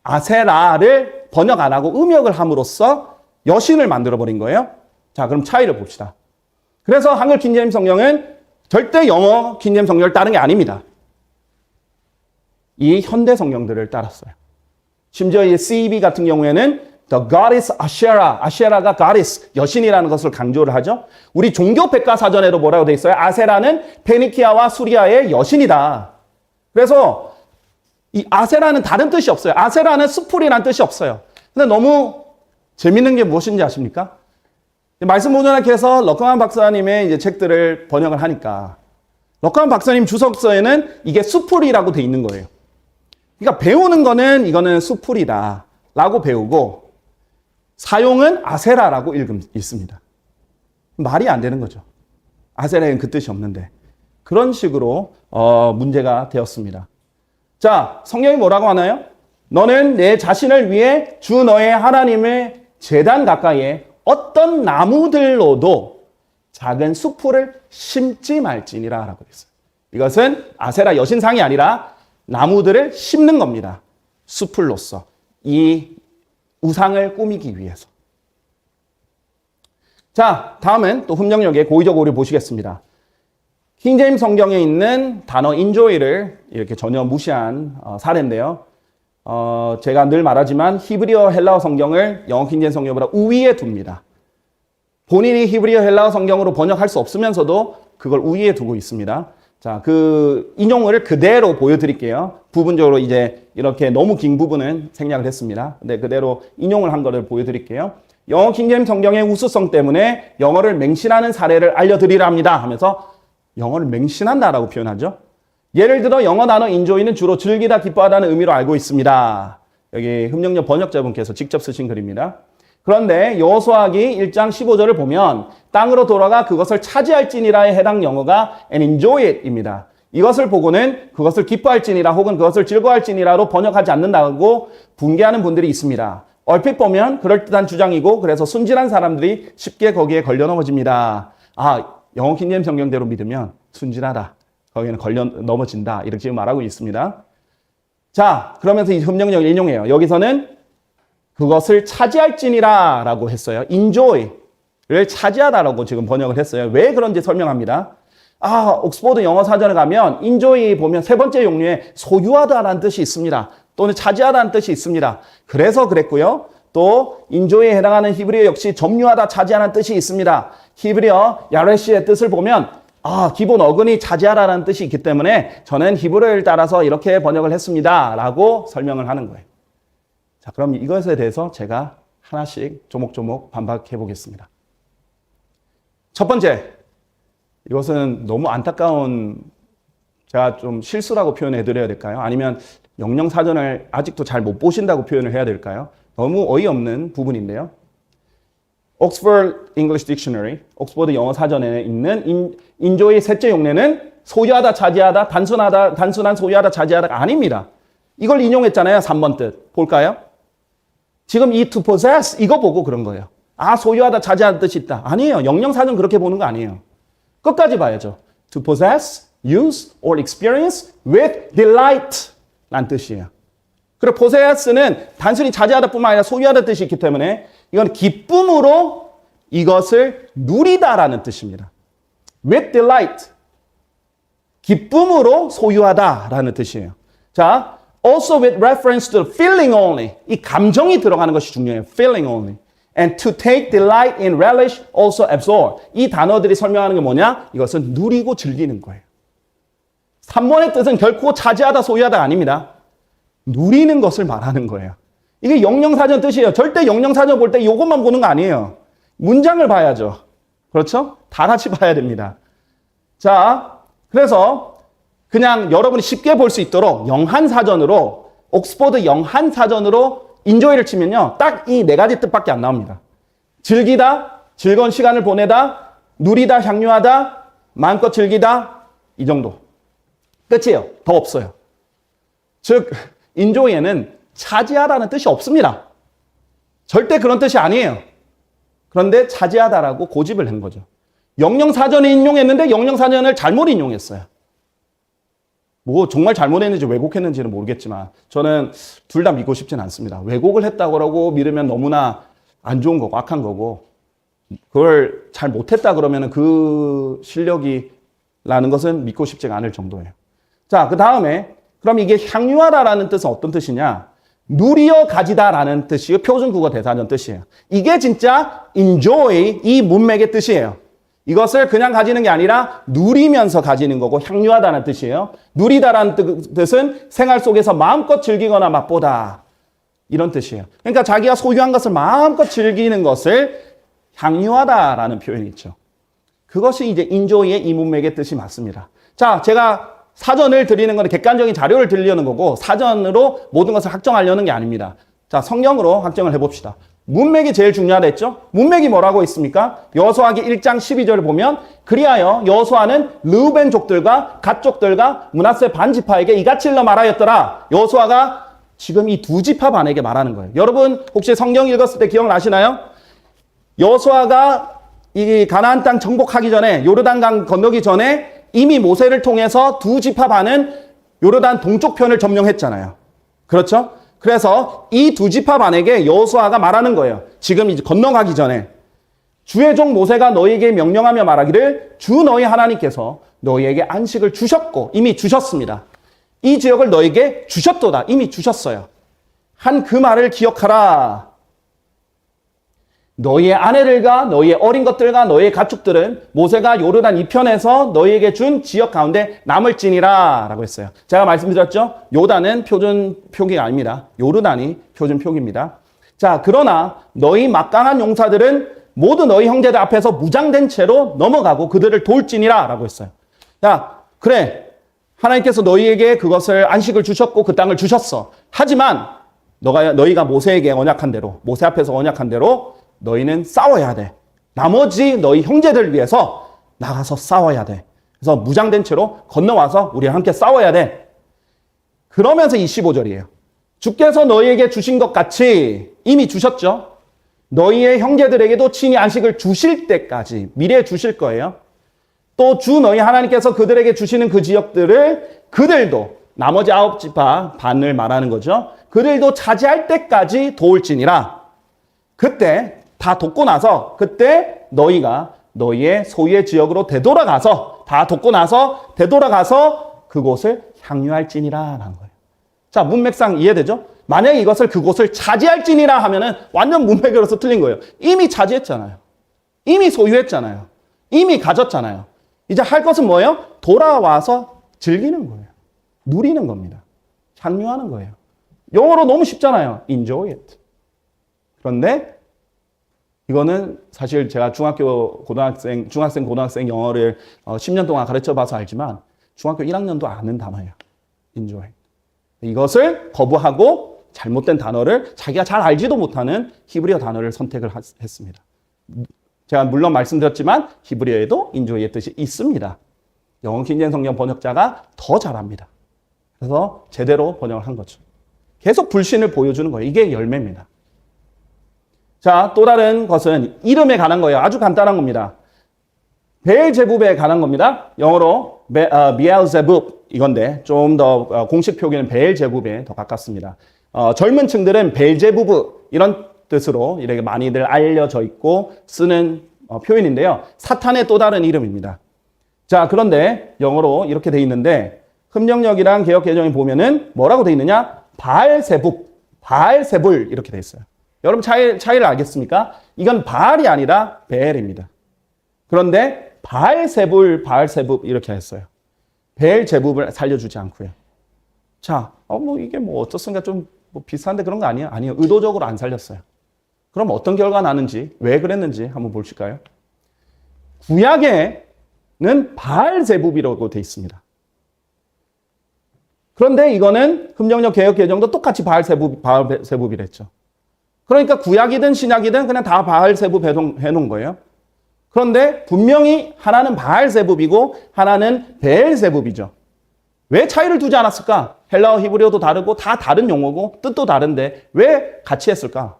아세라를 번역 안 하고 음역을 함으로써 여신을 만들어버린 거예요. 자, 그럼 차이를 봅시다. 그래서 한글 킹제임스 성경은 절대 영어 킹제임스 성경을 따른 게 아닙니다. 이 현대 성경들을 따랐어요. 심지어 이 CEB 같은 경우에는 The goddess Asherah. 아셰라가 goddess, 여신이라는 것을 강조를 하죠. 우리 종교 백과사전에도 뭐라고 돼 있어요? 아세라는 페니키아와 수리아의 여신이다. 그래서 이 아세라는 다른 뜻이 없어요. 아세라는 수풀이라는 뜻이 없어요. 근데 너무 재밌는 게 무엇인지 아십니까? 말씀 보존학회에서 러커만 박사님의 이제 책들을 번역을 하니까 러커만 박사님 주석서에는 이게 수풀이라고 돼 있는 거예요. 그러니까 배우는 거는 이거는 수풀이다 라고 배우고 사용은 아세라라고 읽습니다. 말이 안 되는 거죠. 아세라에는 그 뜻이 없는데. 그런 식으로 문제가 되었습니다. 자, 성경이 뭐라고 하나요? 너는 내 자신을 위해 주 너의 하나님의 제단 가까이에 어떤 나무들로도 작은 수풀을 심지 말지니라 라고 했어요. 이것은 아세라 여신상이 아니라 나무들을 심는 겁니다. 수풀로서. 이 우상을 꾸미기 위해서. 자, 다음은 또 흠령역의 고의적 오류 보시겠습니다. 킹제임스 성경에 있는 단어 enjoy를 이렇게 전혀 무시한 사례인데요. 제가 늘 말하지만 히브리어 헬라어 성경을 영어 킹제임스 성경보다 우위에 둡니다. 본인이 히브리어 헬라어 성경으로 번역할 수 없으면서도 그걸 우위에 두고 있습니다. 자, 그 인용을 그대로 보여드릴게요. 부분적으로 이제 이렇게 너무 긴 부분은 생략을 했습니다. 근데 그대로 인용을 한 거를 보여드릴게요. 영어 킹제임스 성경의 우수성 때문에 영어를 맹신하는 사례를 알려드리라 합니다 하면서 영어를 맹신한다라고 표현하죠. 예를 들어 영어 단어 enjoy는 주로 즐기다, 기뻐하다는 의미로 알고 있습니다. 여기 흠령역 번역자분께서 직접 쓰신 글입니다. 그런데 여호수아기 1장 15절을 보면 땅으로 돌아가 그것을 차지할지니라에 해당 영어가 and enjoy it입니다. 이것을 보고는 그것을 기뻐할지니라 혹은 그것을 즐거워할지니라로 번역하지 않는다고 분개하는 분들이 있습니다. 얼핏 보면 그럴듯한 주장이고 그래서 순진한 사람들이 쉽게 거기에 걸려 넘어집니다. 아, 영어 킹제임스 성경대로 믿으면 순진하다. 거기에는 걸려 넘어진다. 이렇게 지금 말하고 있습니다. 자, 그러면서 이 흠령역을 인용해요. 여기서는 그것을 차지할지니라 라고 했어요. enjoy를 차지하다라고 지금 번역을 했어요. 왜 그런지 설명합니다. 옥스퍼드 영어 사전에 가면 enjoy 보면 세 번째 용류에 소유하다라는 뜻이 있습니다. 또는 차지하다는 뜻이 있습니다. 그래서 그랬고요. 또 enjoy에 해당하는 히브리어 역시 점유하다, 차지하는 뜻이 있습니다. 히브리어 야레시의 뜻을 보면 기본 어근이 차지하다라는 뜻이 있기 때문에 저는 히브리어를 따라서 이렇게 번역을 했습니다. 라고 설명을 하는 거예요. 자, 그럼 이것에 대해서 제가 하나씩 조목조목 반박해 보겠습니다. 첫 번째, 이것은 너무 안타까운, 제가 좀 실수라고 표현해 드려야 될까요? 아니면 영영사전을 아직도 잘 못 보신다고 표현을 해야 될까요? 너무 어이없는 부분인데요. Oxford English Dictionary, 옥스퍼드 영어 사전에 있는 enjoy의 셋째 용례는 소유하다, 차지하다, 단순한 소유하다, 차지하다가 아닙니다. 이걸 인용했잖아요. 3번 뜻. 볼까요? 지금 이 to possess 이거 보고 그런 거예요. 소유하다, 차지하는 뜻이 있다. 아니에요. 영영사전 그렇게 보는 거 아니에요. 끝까지 봐야죠. To possess, use, or experience with delight 라는 뜻이에요. 그리고 possess는 단순히 차지하다 뿐만 아니라 소유하다 뜻이 있기 때문에 이건 기쁨으로 이것을 누리다라는 뜻입니다. With delight. 기쁨으로 소유하다라는 뜻이에요. 자, also with reference to feeling only. 이 감정이 들어가는 것이 중요해요. Feeling only. And to take delight in relish, also absorb. 이 단어들이 설명하는 게 뭐냐? 이것은 누리고 즐기는 거예요. 3번의 뜻은 결코 차지하다, 소유하다 아닙니다. 누리는 것을 말하는 거예요. 이게 영영사전 뜻이에요. 절대 영영사전 볼 때 이것만 보는 거 아니에요. 문장을 봐야죠. 그렇죠? 다 같이 봐야 됩니다. 자, 그래서 그냥 여러분이 쉽게 볼 수 있도록 영한사전으로, 옥스퍼드 영한사전으로 enjoy를 치면요. 딱 이 네 가지 뜻밖에 안 나옵니다. 즐기다, 즐거운 시간을 보내다, 누리다, 향유하다, 마음껏 즐기다, 이 정도. 끝이에요. 더 없어요. 즉, enjoy에는 차지하다는 뜻이 없습니다. 절대 그런 뜻이 아니에요. 그런데 차지하다라고 고집을 한 거죠. 영영사전에 인용했는데 영영사전을 잘못 인용했어요. 뭐 정말 잘못했는지 왜곡했는지는 모르겠지만 저는 둘 다 믿고 싶진 않습니다. 왜곡을 했다고 믿으면 너무나 안 좋은 거고 악한 거고 그걸 잘 못했다 그러면 그 실력이라는 것은 믿고 싶지가 않을 정도예요. 자, 그 다음에 그럼 이게 향유하다라는 뜻은 어떤 뜻이냐? 누리어 가지다라는 뜻이요. 표준국어 대사전 뜻이에요. 이게 진짜 enjoy 이 문맥의 뜻이에요. 이것을 그냥 가지는 게 아니라 누리면서 가지는 거고 향유하다는 뜻이에요. 누리다라는 뜻은 생활 속에서 마음껏 즐기거나 맛보다 이런 뜻이에요. 그러니까 자기가 소유한 것을 마음껏 즐기는 것을 향유하다라는 표현이 있죠. 그것이 이제 enjoy의 이 문맥의 뜻이 맞습니다. 자, 제가 사전을 드리는 건 객관적인 자료를 드리려는 거고 사전으로 모든 것을 확정하려는 게 아닙니다. 자, 성경으로 확정을 해봅시다. 문맥이 제일 중요하다 했죠? 문맥이 뭐라고 있습니까? 여호수아기 1장 12절을 보면 그리하여 여호수아는 르우벤족들과 갓족들과 므낫세 반지파에게 이같이 일러 말하였더라. 여호수아가 지금 이 두 지파 반에게 말하는 거예요. 여러분 혹시 성경 읽었을 때 기억나시나요? 여호수아가 이 가나안 땅 정복하기 전에 요르단강 건너기 전에 이미 모세를 통해서 두 지파 반은 요르단 동쪽 편을 점령했잖아요. 그렇죠? 그래서 이 두 지파 반에게 여호수아가 말하는 거예요. 지금 이제 건너가기 전에 주의 종 모세가 너희에게 명령하며 말하기를 주 너희 하나님께서 너희에게 안식을 주셨고 이미 주셨습니다. 이 지역을 너희에게 주셨도다. 이미 주셨어요. 한 그 말을 기억하라. 너희의 아내들과 너희의 어린 것들과 너희의 가축들은 모세가 요르단 이편에서 너희에게 준 지역 가운데 남을지니라 라고 했어요. 제가 말씀드렸죠? 요단은 표준 표기가 아닙니다. 요르단이 표준 표기입니다. 자, 그러나 너희 막강한 용사들은 모두 너희 형제들 앞에서 무장된 채로 넘어가고 그들을 돌지니라 라고 했어요. 야, 그래. 하나님께서 너희에게 그것을 안식을 주셨고 그 땅을 주셨어. 하지만 너희가 모세에게 언약한 대로 모세 앞에서 언약한 대로 너희는 싸워야 돼. 나머지 너희 형제들 위해서 나가서 싸워야 돼. 그래서 무장된 채로 건너와서 우리와 함께 싸워야 돼. 그러면서 25절이에요. 주께서 너희에게 주신 것 같이 이미 주셨죠. 너희의 형제들에게도 친히 안식을 주실 때까지 미래에 주실 거예요. 또 주 너희 하나님께서 그들에게 주시는 그 지역들을 그들도 나머지 9지파 반을 말하는 거죠. 그들도 차지할 때까지 도울지니라. 그때 다 돕고 나서 그때 너희가 너희의 소유의 지역으로 되돌아가서 다 돕고 나서 되돌아가서 그곳을 향유할지니라 라는 거예요. 자, 문맥상 이해되죠? 만약에 이것을 그곳을 차지할지니라 하면은 완전 문맥으로서 틀린 거예요. 이미 차지했잖아요. 이미 소유했잖아요. 이미 가졌잖아요. 이제 할 것은 뭐예요? 돌아와서 즐기는 거예요. 누리는 겁니다. 향유하는 거예요. 영어로 너무 쉽잖아요. Enjoy it. 그런데 이거는 사실 제가 중학생, 고등학생 영어를 10년 동안 가르쳐 봐서 알지만 중학교 1학년도 아는 단어예요. Enjoy. 이것을 거부하고 잘못된 단어를 자기가 잘 알지도 못하는 히브리어 단어를 선택을 했습니다. 제가 물론 말씀드렸지만 히브리어에도 enjoy의 뜻이 있습니다. 영어 킹제임스 성경 번역자가 더 잘합니다. 그래서 제대로 번역을 한 거죠. 계속 불신을 보여주는 거예요. 이게 열매입니다. 자, 또 다른 것은 이름에 관한 거예요. 아주 간단한 겁니다. 베엘제붑에 관한 겁니다. 영어로 비엘제붑 이건데 좀 더 공식 표기는 베엘제붑에 더 가깝습니다. 젊은 층들은 벨제부브 이런 뜻으로 이렇게 많이들 알려져 있고 쓰는 표현인데요. 사탄의 또 다른 이름입니다. 자, 그런데 영어로 이렇게 돼 있는데 흠령역이랑 개역개정에 보면은 뭐라고 돼 있느냐? 바알세불 이렇게 돼 있어요. 여러분 차이를 알겠습니까? 이건 바알이 아니라 베엘입니다. 그런데 바알세불 이렇게 했어요. 베엘제붑을 살려주지 않고요. 자, 이게 어떻습니까? 좀 비슷한데 그런 거 아니에요? 아니요. 의도적으로 안 살렸어요. 그럼 어떤 결과가 나는지, 왜 그랬는지 한번 보실까요? 구약에는 바알제붑이라고 돼 있습니다. 그런데 이거는 흠령역 개역 개정도 똑같이 바알세붑이랬죠. 그러니까 구약이든 신약이든 그냥 다 바알세붑 해놓은 거예요. 그런데 분명히 하나는 바알세붑이고 하나는 베엘세붑이죠. 왜 차이를 두지 않았을까? 헬라어 히브리어도 다르고 다 다른 용어고 뜻도 다른데 왜 같이 했을까?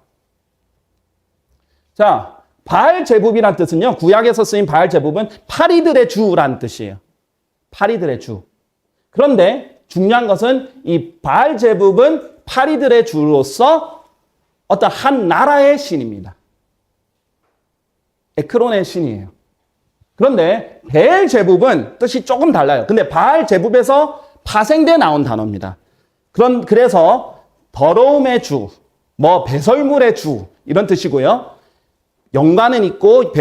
자, 바알제붑이란 뜻은요. 구약에서 쓰인 바알제붑은 파리들의 주라는 뜻이에요. 파리들의 주. 그런데 중요한 것은 이 바알제붑은 파리들의 주로서 어떤 한 나라의 신입니다. 에크론의 신이에요. 그런데 베엘제붑은 뜻이 조금 달라요. 근데 바알제붑에서 파생돼 나온 단어입니다. 그래서 더러움의 주, 뭐 배설물의 주 이런 뜻이고요. 연관은 있고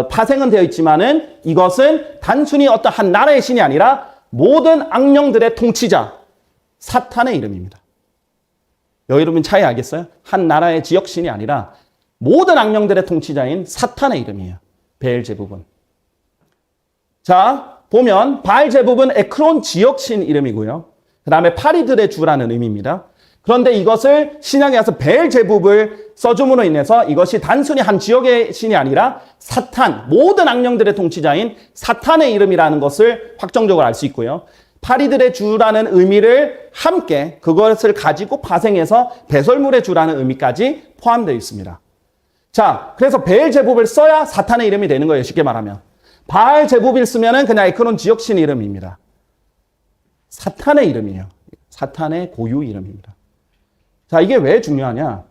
파생은 되어 있지만은 이것은 단순히 어떤 한 나라의 신이 아니라 모든 악령들의 통치자 사탄의 이름입니다. 여러분 차이 알겠어요? 한 나라의 지역신이 아니라 모든 악령들의 통치자인 사탄의 이름이에요. 베엘제붑은. 자, 보면 바알제붑은 에크론 지역신 이름이고요. 그 다음에 파리들의 주라는 의미입니다. 그런데 이것을 신약에 와서 베엘제붑을 써줌으로 인해서 이것이 단순히 한 지역의 신이 아니라 사탄, 모든 악령들의 통치자인 사탄의 이름이라는 것을 확정적으로 알 수 있고요. 파리들의 주라는 의미를 함께 그것을 가지고 파생해서 배설물의 주라는 의미까지 포함되어 있습니다. 자, 그래서 베엘제붑을 써야 사탄의 이름이 되는 거예요. 쉽게 말하면. 바알제붑을 쓰면은 그냥 에크론 지역신 이름입니다. 사탄의 이름이에요. 사탄의 고유 이름입니다. 자, 이게 왜 중요하냐?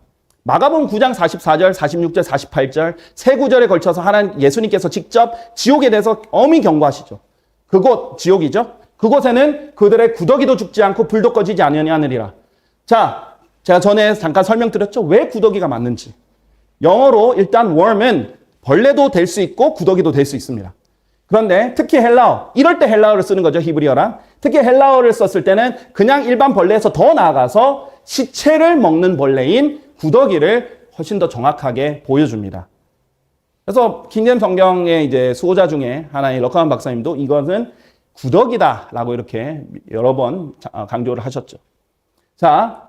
마가복음 9장 44절, 46절, 48절 세 구절에 걸쳐서 하나님 예수님께서 직접 지옥에 대해서 엄히 경고하시죠. 그곳 지옥이죠. 그곳에는 그들의 구더기도 죽지 않고 불도 꺼지지 아니하느니라. 자, 제가 전에 잠깐 설명드렸죠. 왜 구더기가 맞는지. 영어로 일단 worm은 벌레도 될 수 있고 구더기도 될 수 있습니다. 그런데 특히 헬라어, 이럴 때 헬라어를 쓰는 거죠. 히브리어랑. 특히 헬라어를 썼을 때는 그냥 일반 벌레에서 더 나아가서 시체를 먹는 벌레인 구더기를 훨씬 더 정확하게 보여줍니다. 그래서 킹제임스 성경의 이제 수호자 중에 하나인 러커만 박사님도 이것은 구더기다라고 이렇게 여러 번 강조를 하셨죠. 자,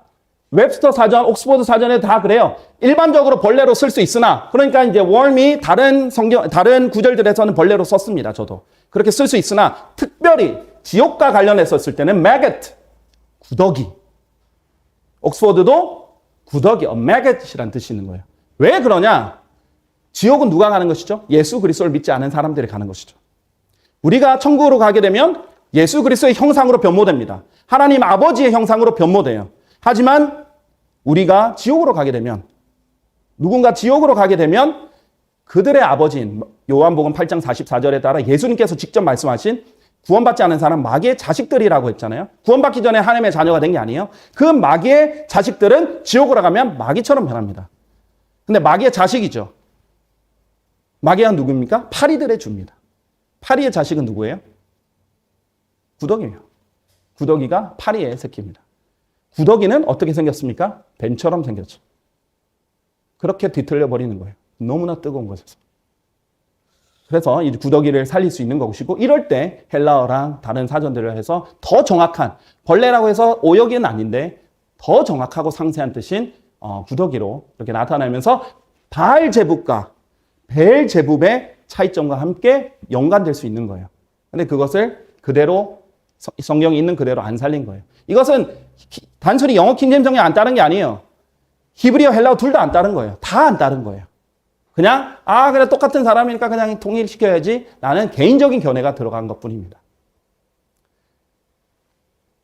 웹스터 사전, 옥스퍼드 사전에 다 그래요. 일반적으로 벌레로 쓸 수 있으나, 그러니까 이제 worm이 다른 구절들에서는 벌레로 썼습니다. 저도 그렇게 쓸 수 있으나 특별히 지옥과 관련해서 쓸 때는 maggot, 구더기. 옥스퍼드도 구더기, maggot이라는 뜻이 있는 거예요. 왜 그러냐? 지옥은 누가 가는 것이죠? 예수 그리스도를 믿지 않은 사람들이 가는 것이죠. 우리가 천국으로 가게 되면 예수 그리스도의 형상으로 변모됩니다. 하나님 아버지의 형상으로 변모돼요. 하지만 우리가 지옥으로 가게 되면, 누군가 지옥으로 가게 되면 그들의 아버지인 요한복음 8장 44절에 따라 예수님께서 직접 말씀하신 구원받지 않은 사람 마귀의 자식들이라고 했잖아요. 구원받기 전에 하나님의 자녀가 된 게 아니에요. 그 마귀의 자식들은 지옥으로 가면 마귀처럼 변합니다. 근데 마귀의 자식이죠. 마귀가 누구입니까? 파리들의 주입니다. 파리의 자식은 누구예요? 구더기예요. 구더기가 파리의 새끼입니다. 구더기는 어떻게 생겼습니까? 뱀처럼 생겼죠. 그렇게 뒤틀려 버리는 거예요. 너무나 뜨거운 것에서. 그래서 이 구더기를 살릴 수 있는 것이고, 이럴 때 헬라어랑 다른 사전들을 해서 더 정확한, 벌레라고 해서 오역은 아닌데 더 정확하고 상세한 뜻인 구더기로 이렇게 나타나면서 바알제붑과 베엘제붑의 차이점과 함께 연관될 수 있는 거예요. 근데 그것을 그대로 성경에 있는 그대로 안 살린 거예요. 이것은 단순히 영어 킹제임스 성경에 안 따른 게 아니에요. 히브리어, 헬라어 둘 다 안 따른 거예요. 다 안 따른 거예요. 그냥 그래 똑같은 사람이니까 그냥 통일시켜야지. 나는 개인적인 견해가 들어간 것뿐입니다.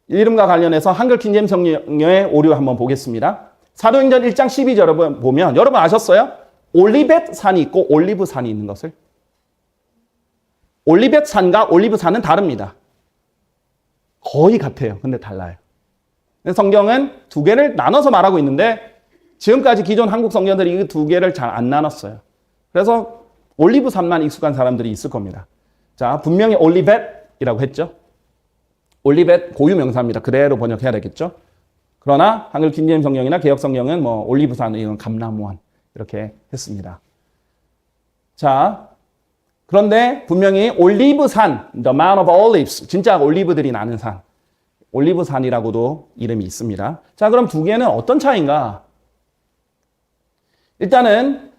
이름과 관련해서 한글 킹제임스 성경의 오류 한번 보겠습니다. 사도행전 1장 12절 보면 여러분 아셨어요? 올리벳 산이 있고 올리브 산이 있는 것을. 올리벳 산과 올리브 산은 다릅니다. 거의 같아요. 근데 달라요. 성경은 두 개를 나눠서 말하고 있는데 지금까지 기존 한국 성경들이 이 두 개를 잘 안 나눴어요. 그래서 올리브 산만 익숙한 사람들이 있을 겁니다. 자, 분명히 올리벳이라고 했죠. 올리벳 고유 명사입니다. 그대로 번역해야 되겠죠. 그러나 한글 킹제임스 성경이나 개역 성경은 뭐 올리브 산, 이건 감람원 이렇게 했습니다. 자, 그런데 분명히 올리브 산, the Mount of Olives, 진짜 올리브들이 나는 산, 올리브 산이라고도 이름이 있습니다. 자, 그럼 두 개는 어떤 차이인가? 일단은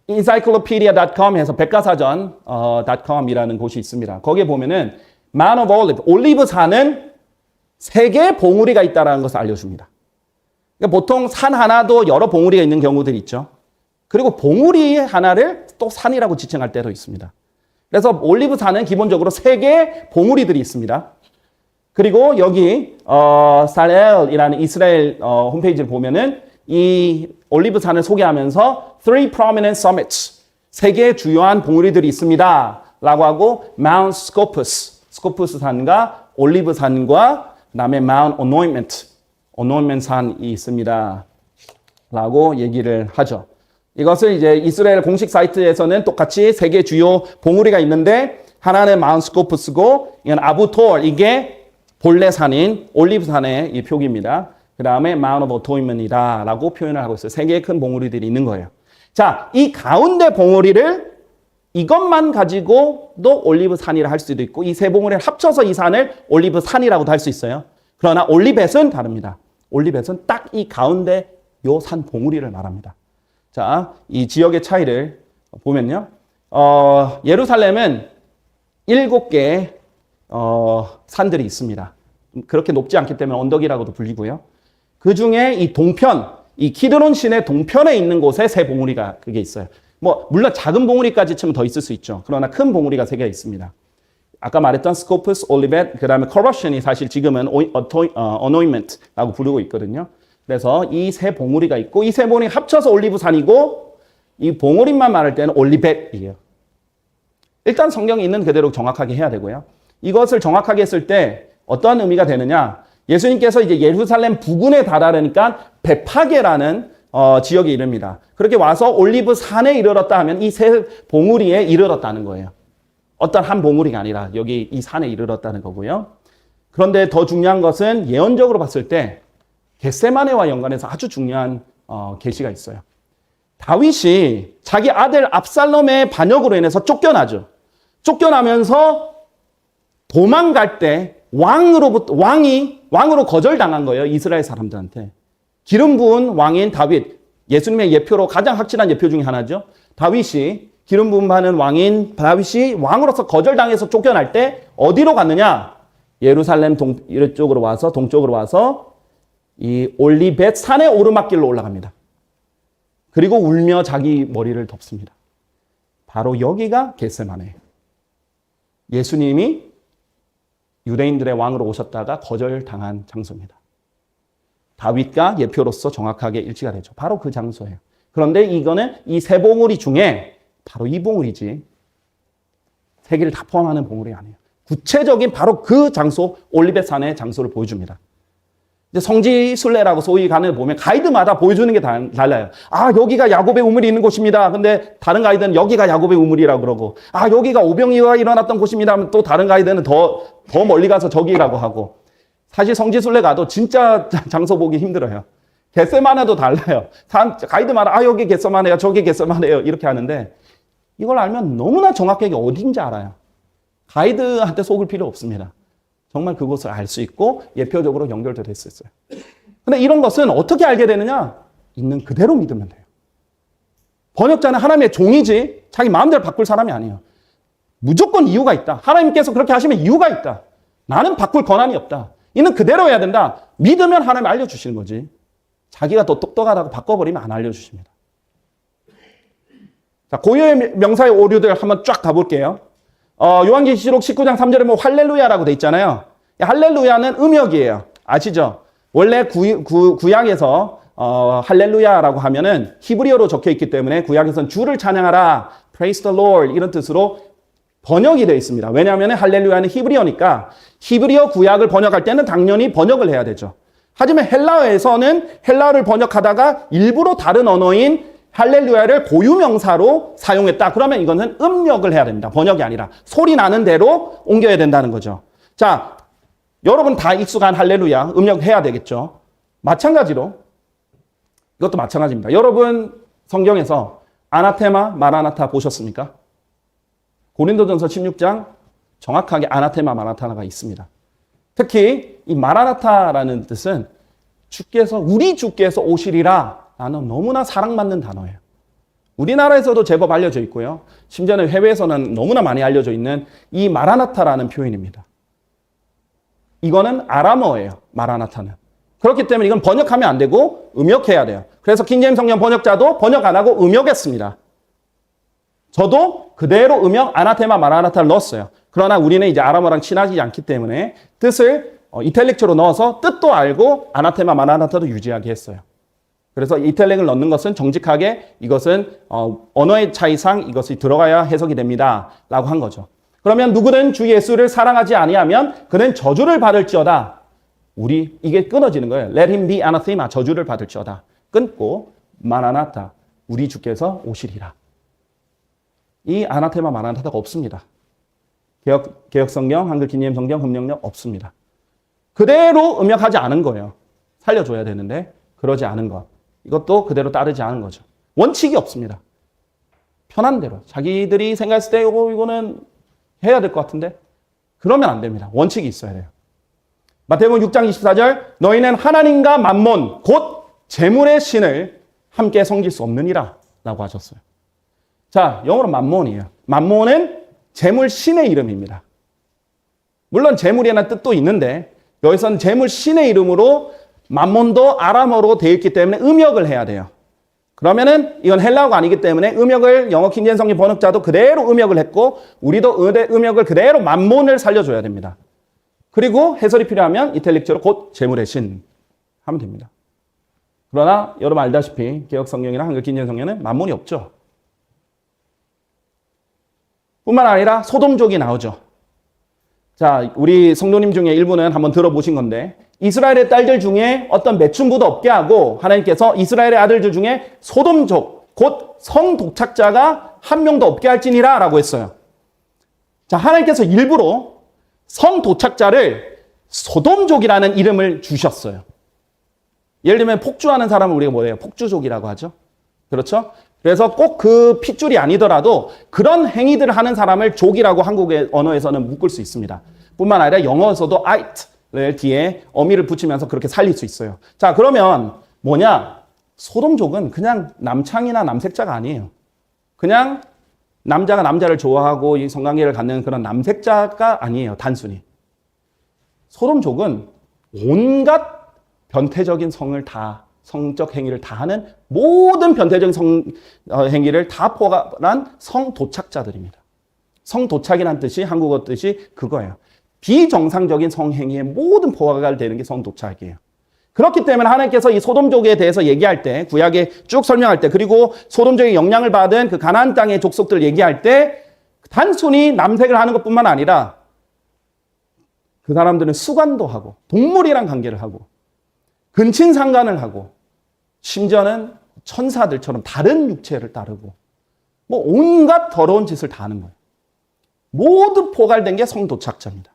encyclopedia.com에서 백과사전.com이라는 곳이 있습니다. 거기에 보면은 Mount of Olives, 올리브 산은 세 개의 봉우리가 있다는 것을 알려줍니다. 그러니까 보통 산 하나도 여러 봉우리가 있는 경우들이 있죠. 그리고 봉우리 하나를 또 산이라고 지칭할 때도 있습니다. 그래서 올리브 산은 기본적으로 세 개의 봉우리들이 있습니다. 그리고 여기 살엘이라는 이스라엘 홈페이지를 보면은 이 올리브 산을 소개하면서 three prominent summits, 세 개의 주요한 봉우리들이 있습니다 라고 하고 Mount Scopus, 스코푸스 산과 올리브 산과 그다음에 Mount Anointment, 어노인먼트 산이 있습니다. 라고 얘기를 하죠. 이것을 이제 이스라엘 공식 사이트에서는 똑같이 세 개 주요 봉우리가 있는데 하나는 마운트 스코프스고 이건 아부톨 이게 본래 산인 올리브산의 이 표기입니다. 그 다음에 마운트 오브 어토인먼트이다 라고 표현을 하고 있어요. 세 개의 큰 봉우리들이 있는 거예요. 자, 이 가운데 봉우리를 이것만 가지고도 올리브산이라 할 수도 있고 이 세 봉우리를 합쳐서 이 산을 올리브산이라고도 할 수 있어요. 그러나 올리벳은 다릅니다. 올리벳은 딱 이 가운데 요 산 봉우리를 말합니다. 자, 이 지역의 차이를 보면요. 예루살렘은 7개의 산들이 있습니다. 그렇게 높지 않기 때문에 언덕이라고도 불리고요. 그 중에 이 동편, 이 키드론 시내 동편에 있는 곳에 세 봉우리가 그게 있어요. 뭐 물론 작은 봉우리까지 치면 더 있을 수 있죠. 그러나 큰 봉우리가 3개가 있습니다. 아까 말했던 스코프스, 올리벳, 그 다음에 커러션이 사실 지금은 어노인먼트라고 부르고 있거든요. 그래서 이 세 봉우리가 있고 이 세 봉우리 합쳐서 올리브산이고 이 봉우리만 말할 때는 올리벳이에요. 일단 성경에 있는 그대로 정확하게 해야 되고요. 이것을 정확하게 했을 때 어떠한 의미가 되느냐? 예수님께서 이제 예루살렘 부근에 달하려니까 베파게라는 지역에 이릅니다. 그렇게 와서 올리브산에 이르렀다 하면 이 세 봉우리에 이르렀다는 거예요. 어떤 한 봉우리가 아니라 여기 이 산에 이르렀다는 거고요. 그런데 더 중요한 것은 예언적으로 봤을 때 겟세마네와 연관해서 아주 중요한 계시가 있어요. 다윗이 자기 아들 압살롬의 반역으로 인해서 쫓겨나죠. 쫓겨나면서 도망갈 때 왕으로 거절당한 거예요. 이스라엘 사람들한테. 기름 부은 왕인 다윗, 예수님의 예표로 가장 확실한 예표 중에 하나죠. 다윗이 기름 부음 받는 왕인 다윗이 왕으로서 거절당해서 쫓겨날 때 어디로 갔느냐? 예루살렘 이쪽으로 와서 동쪽으로 와서 이 올리벳 산의 오르막길로 올라갑니다. 그리고 울며 자기 머리를 덮습니다. 바로 여기가 겟세마네예요. 예수님이 유대인들의 왕으로 오셨다가 거절당한 장소입니다. 다윗과 예표로서 정확하게 일치가 되죠. 바로 그 장소예요. 그런데 이거는 이 세 봉우리 중에 바로 이 봉우리지 세 개를 다 포함하는 봉우리 아니에요. 구체적인 바로 그 장소 올리벳 산의 장소를 보여줍니다. 이제 성지순례라고 소위 가는 보면 가이드마다 보여주는 게 달라요. 아, 여기가 야곱의 우물이 있는 곳입니다. 근데 다른 가이드는 여기가 야곱의 우물이라고 그러고, 아, 여기가 오병이어가 일어났던 곳입니다 하면 또 다른 가이드는 더 멀리 가서 저기라고 하고. 사실 성지순례 가도 진짜 장소 보기 힘들어요. 겟세마네도 달라요. 가이드마다 아, 여기 겟세마네요, 저기 겟세마네요 이렇게 하는데 이걸 알면 너무나 정확하게 어딘지 알아요. 가이드한테 속을 필요 없습니다. 정말 그곳을 알 수 있고 예표적으로 연결도 될 수 있어요. 근데 이런 것은 어떻게 알게 되느냐? 있는 그대로 믿으면 돼요. 번역자는 하나님의 종이지 자기 마음대로 바꿀 사람이 아니에요. 무조건 이유가 있다. 하나님께서 그렇게 하시면 이유가 있다. 나는 바꿀 권한이 없다. 있는 그대로 해야 된다. 믿으면 하나님 알려주시는 거지. 자기가 더 똑똑하다고 바꿔버리면 안 알려주십니다. 자, 고유의 명사의 오류들 한번 쫙 가볼게요. 요한계시록 19장 3절에 뭐 할렐루야라고 돼 있잖아요. 할렐루야는 음역이에요. 아시죠? 원래 구약에서 할렐루야라고 하면은 히브리어로 적혀 있기 때문에 구약에서는 주를 찬양하라, praise the Lord 이런 뜻으로 번역이 되어 있습니다. 왜냐하면 할렐루야는 히브리어니까 히브리어 구약을 번역할 때는 당연히 번역을 해야 되죠. 하지만 헬라어에서는 헬라어를 번역하다가 일부러 다른 언어인 할렐루야를 고유명사로 사용했다. 그러면 이거는 음역을 해야 됩니다. 번역이 아니라 소리 나는 대로 옮겨야 된다는 거죠. 자, 여러분 다 익숙한 할렐루야 음역해야 되겠죠. 마찬가지로 이것도 마찬가지입니다. 여러분 성경에서 아나테마, 마라나타 보셨습니까? 고린도전서 16장 정확하게 아나테마, 마라나타가 있습니다. 특히 이 마라나타라는 뜻은 우리 주께서 오시리라 라는 너무나 사랑받는 단어예요. 우리나라에서도 제법 알려져 있고요. 심지어는 해외에서는 너무나 많이 알려져 있는 이 마라나타라는 표현입니다. 이거는 아람어예요. 마라나타는. 그렇기 때문에 이건 번역하면 안 되고 음역해야 돼요. 그래서 킹제임스 성경 번역자도 번역 안 하고 음역했습니다. 저도 그대로 음역 아나테마 마라나타를 넣었어요. 그러나 우리는 이제 아람어랑 친하지 않기 때문에 뜻을 이탈릭처로 넣어서 뜻도 알고 아나테마 마라나타도 유지하게 했어요. 그래서 이탈릭을 넣는 것은 정직하게 이것은 언어의 차이상 이것이 들어가야 해석이 됩니다 라고 한 거죠. 그러면 누구든 주 예수를 사랑하지 아니하면 그는 저주를 받을지어다. 이게 끊어지는 거예요. Let him be anathema, 저주를 받을지어다. 끊고 마라나타, 우리 주께서 오시리라. 이 아나테마 마라나타가 없습니다. 개혁 성경, 한글 기념 성경, 금명력 없습니다. 그대로 음역하지 않은 거예요. 살려줘야 되는데 그러지 않은 것. 이것도 그대로 따르지 않은 거죠. 원칙이 없습니다. 편한 대로. 자기들이 생각했을 때 이거는 해야 될 것 같은데 그러면 안 됩니다. 원칙이 있어야 돼요. 마태복음 6장 24절 너희는 하나님과 만몬 곧 재물의 신을 함께 섬길 수 없느니라 라고 하셨어요. 자, 영어로 만몬이에요. 만몬은 재물 신의 이름입니다. 물론 재물이라는 뜻도 있는데 여기서는 재물 신의 이름으로 만몬도 아람어로 되어 있기 때문에 음역을 해야 돼요. 그러면은 이건 헬라어가 아니기 때문에 음역을 영어 킹제임스 성경 번역자도 그대로 음역을 했고 우리도 음역을 그대로 만몬을 살려줘야 됩니다. 그리고 해설이 필요하면 이탈릭처로 곧 재물의 신 하면 됩니다. 그러나 여러분 알다시피 개혁 성경이나 한글 킹제임스 성경에는 만몬이 없죠. 뿐만 아니라 소돔족이 나오죠. 자, 우리 성도님 중에 일부는 한번 들어보신 건데 이스라엘의 딸들 중에 어떤 매춘부도 없게 하고 하나님께서 이스라엘의 아들들 중에 소돔족, 곧 성독착자가 한 명도 없게 할지니라 라고 했어요. 자, 하나님께서 일부러 성도착자를 소돔족이라는 이름을 주셨어요. 예를 들면 폭주하는 사람을 우리가 뭐예요? 폭주족이라고 하죠. 그렇죠? 그래서 꼭 그 핏줄이 아니더라도 그런 행위들을 하는 사람을 족이라고 한국의 언어에서는 묶을 수 있습니다. 뿐만 아니라 영어에서도 it를 뒤에 어미를 붙이면서 그렇게 살릴 수 있어요. 자, 그러면 뭐냐? 소돔족은 그냥 남창이나 남색자가 아니에요. 그냥 남자가 남자를 좋아하고 이 성관계를 갖는 그런 남색자가 아니에요. 단순히. 소돔족은 온갖 변태적인 성적 행위를 다 하는 모든 변태적인 행위를 다 포괄한 성도착자들입니다. 성도착이라는 뜻이 한국어 뜻이 그거예요. 비정상적인 성행위의 모든 포괄이 되는 게 성도착이에요. 그렇기 때문에 하나님께서 이 소돔족에 대해서 얘기할 때 구약에 쭉 설명할 때 그리고 소돔족의 영향을 받은 그 가나안 땅의 족속들 얘기할 때 단순히 남색을 하는 것뿐만 아니라 그 사람들은 수관도 하고 동물이랑 관계를 하고 근친상간을 하고 심지어는 천사들처럼 다른 육체를 따르고 뭐 온갖 더러운 짓을 다 하는 거예요. 모두 포괄된 게 성도착자입니다.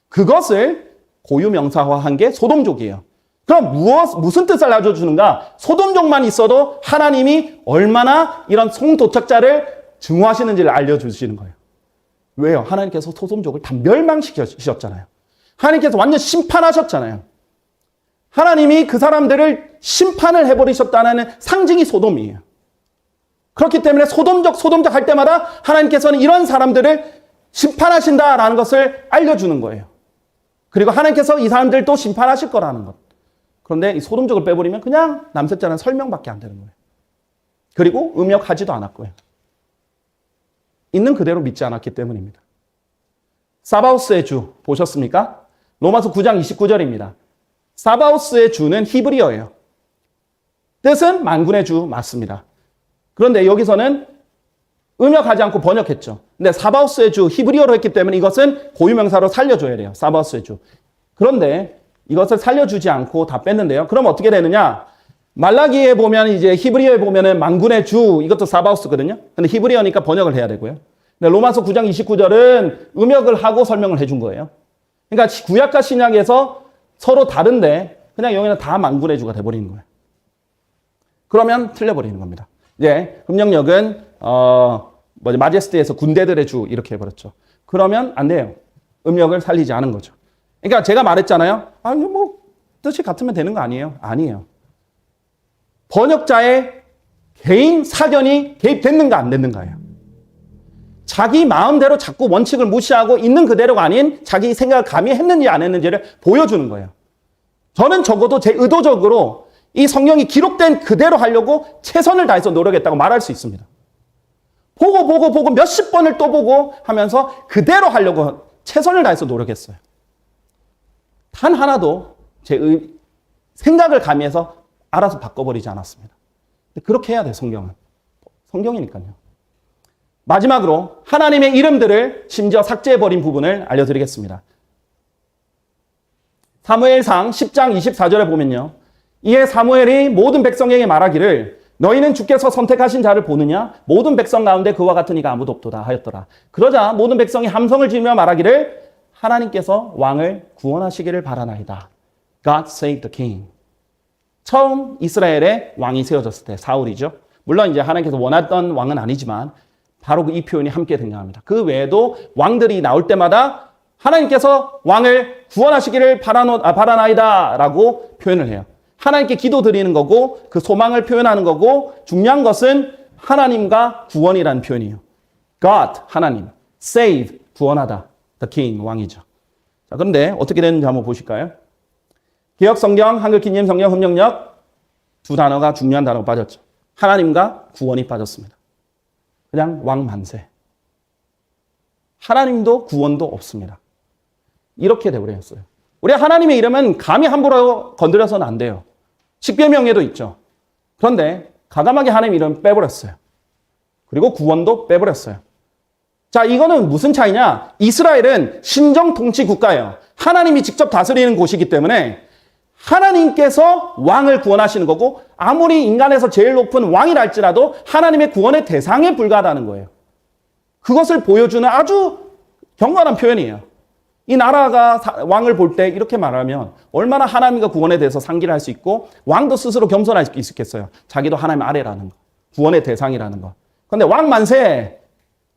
그것을 고유명사화한 게 소돔족이에요. 그럼 무슨 뜻을 알려주는가? 소돔족만 있어도 하나님이 얼마나 이런 성도착자를 증오하시는지를 알려주시는 거예요. 왜요? 하나님께서 소돔족을 다 멸망시키셨잖아요. 하나님께서 완전 심판하셨잖아요. 하나님이 그 사람들을 심판을 해버리셨다는 상징이 소돔이에요. 그렇기 때문에 소돔족 할 때마다 하나님께서는 이런 사람들을 심판하신다라는 것을 알려주는 거예요. 그리고 하나님께서 이 사람들도 심판하실 거라는 것. 그런데 이 소돔족을 빼버리면 그냥 남색자는 설명밖에 안 되는 거예요. 그리고 음역하지도 않았고요. 있는 그대로 믿지 않았기 때문입니다. 사바오스의 주 보셨습니까? 로마서 9장 29절입니다. 사바오스의 주는 히브리어예요. 뜻은 만군의 주 맞습니다. 그런데 여기서는 음역하지 않고 번역했죠. 근데 사바오스의 주 히브리어로 했기 때문에 이것은 고유명사로 살려줘야 돼요. 사바오스의 주. 그런데 이것을 살려주지 않고 다 뺐는데요. 그럼 어떻게 되느냐? 말라기에 보면 이제 히브리어에 보면은 만군의 주 이것도 사바오스거든요. 근데 히브리어니까 번역을 해야 되고요. 근데 로마서 9장 29절은 음역을 하고 설명을 해준 거예요. 그러니까 구약과 신약에서 서로 다른데 그냥 여기는 다 만군의 주가 돼버리는 거예요. 그러면 틀려버리는 겁니다. 이제 금령역은 마제스티에서 군대들의 주 이렇게 해버렸죠. 그러면 안 돼요. 음역을 살리지 않은 거죠. 그러니까 제가 말했잖아요. 아니 뭐 뜻이 같으면 되는 거 아니에요? 아니에요. 번역자의 개인 사견이 개입됐는가 안 됐는가예요. 자기 마음대로 자꾸 원칙을 무시하고 있는 그대로가 아닌 자기 생각을 감히 했는지 안 했는지를 보여주는 거예요. 저는 적어도 제 의도적으로 이 성경이 기록된 그대로 하려고 최선을 다해서 노력했다고 말할 수 있습니다. 보고 몇십 번을 또 보고 하면서 그대로 하려고 최선을 다해서 노력했어요. 단 하나도 제 생각을 가미해서 알아서 바꿔버리지 않았습니다. 그렇게 해야 돼요, 성경은. 성경이니까요. 마지막으로 하나님의 이름들을 심지어 삭제해버린 부분을 알려드리겠습니다. 사무엘상 10장 24절에 보면요. 이에 사무엘이 모든 백성에게 말하기를 너희는 주께서 선택하신 자를 보느냐? 모든 백성 가운데 그와 같은 이가 아무도 없도다 하였더라. 그러자 모든 백성이 함성을 지르며 말하기를 하나님께서 왕을 구원하시기를 바라나이다. God save the king. 처음 이스라엘의 왕이 세워졌을 때 사울이죠. 물론 이제 하나님께서 원했던 왕은 아니지만 바로 이 표현이 함께 등장합니다. 그 외에도 왕들이 나올 때마다 하나님께서 왕을 구원하시기를 바라나이다 라고 표현을 해요. 하나님께 기도드리는 거고 그 소망을 표현하는 거고 중요한 것은 하나님과 구원이라는 표현이에요. God, 하나님. Save, 구원하다. The king, 왕이죠. 자, 그런데 어떻게 되는지 한번 보실까요? 개역성경, 한글긴임성경, 흠령역 두 단어가 중요한 단어가 빠졌죠. 하나님과 구원이 빠졌습니다. 그냥 왕 만세. 하나님도 구원도 없습니다. 이렇게 되어버렸어요. 우리 하나님의 이름은 감히 함부로 건드려서는 안 돼요. 식별명예도 있죠. 그런데 가감하게 하나님 이름 빼버렸어요. 그리고 구원도 빼버렸어요. 자, 이거는 무슨 차이냐? 이스라엘은 신정통치 국가예요. 하나님이 직접 다스리는 곳이기 때문에 하나님께서 왕을 구원하시는 거고 아무리 인간에서 제일 높은 왕이라 할지라도 하나님의 구원의 대상에 불과하다는 거예요. 그것을 보여주는 아주 경건한 표현이에요. 이 나라가 왕을 볼 때 이렇게 말하면 얼마나 하나님과 구원에 대해서 상기를 할 수 있고 왕도 스스로 겸손할 수 있겠어요. 자기도 하나님 아래라는 거. 구원의 대상이라는 거. 그런데 왕 만세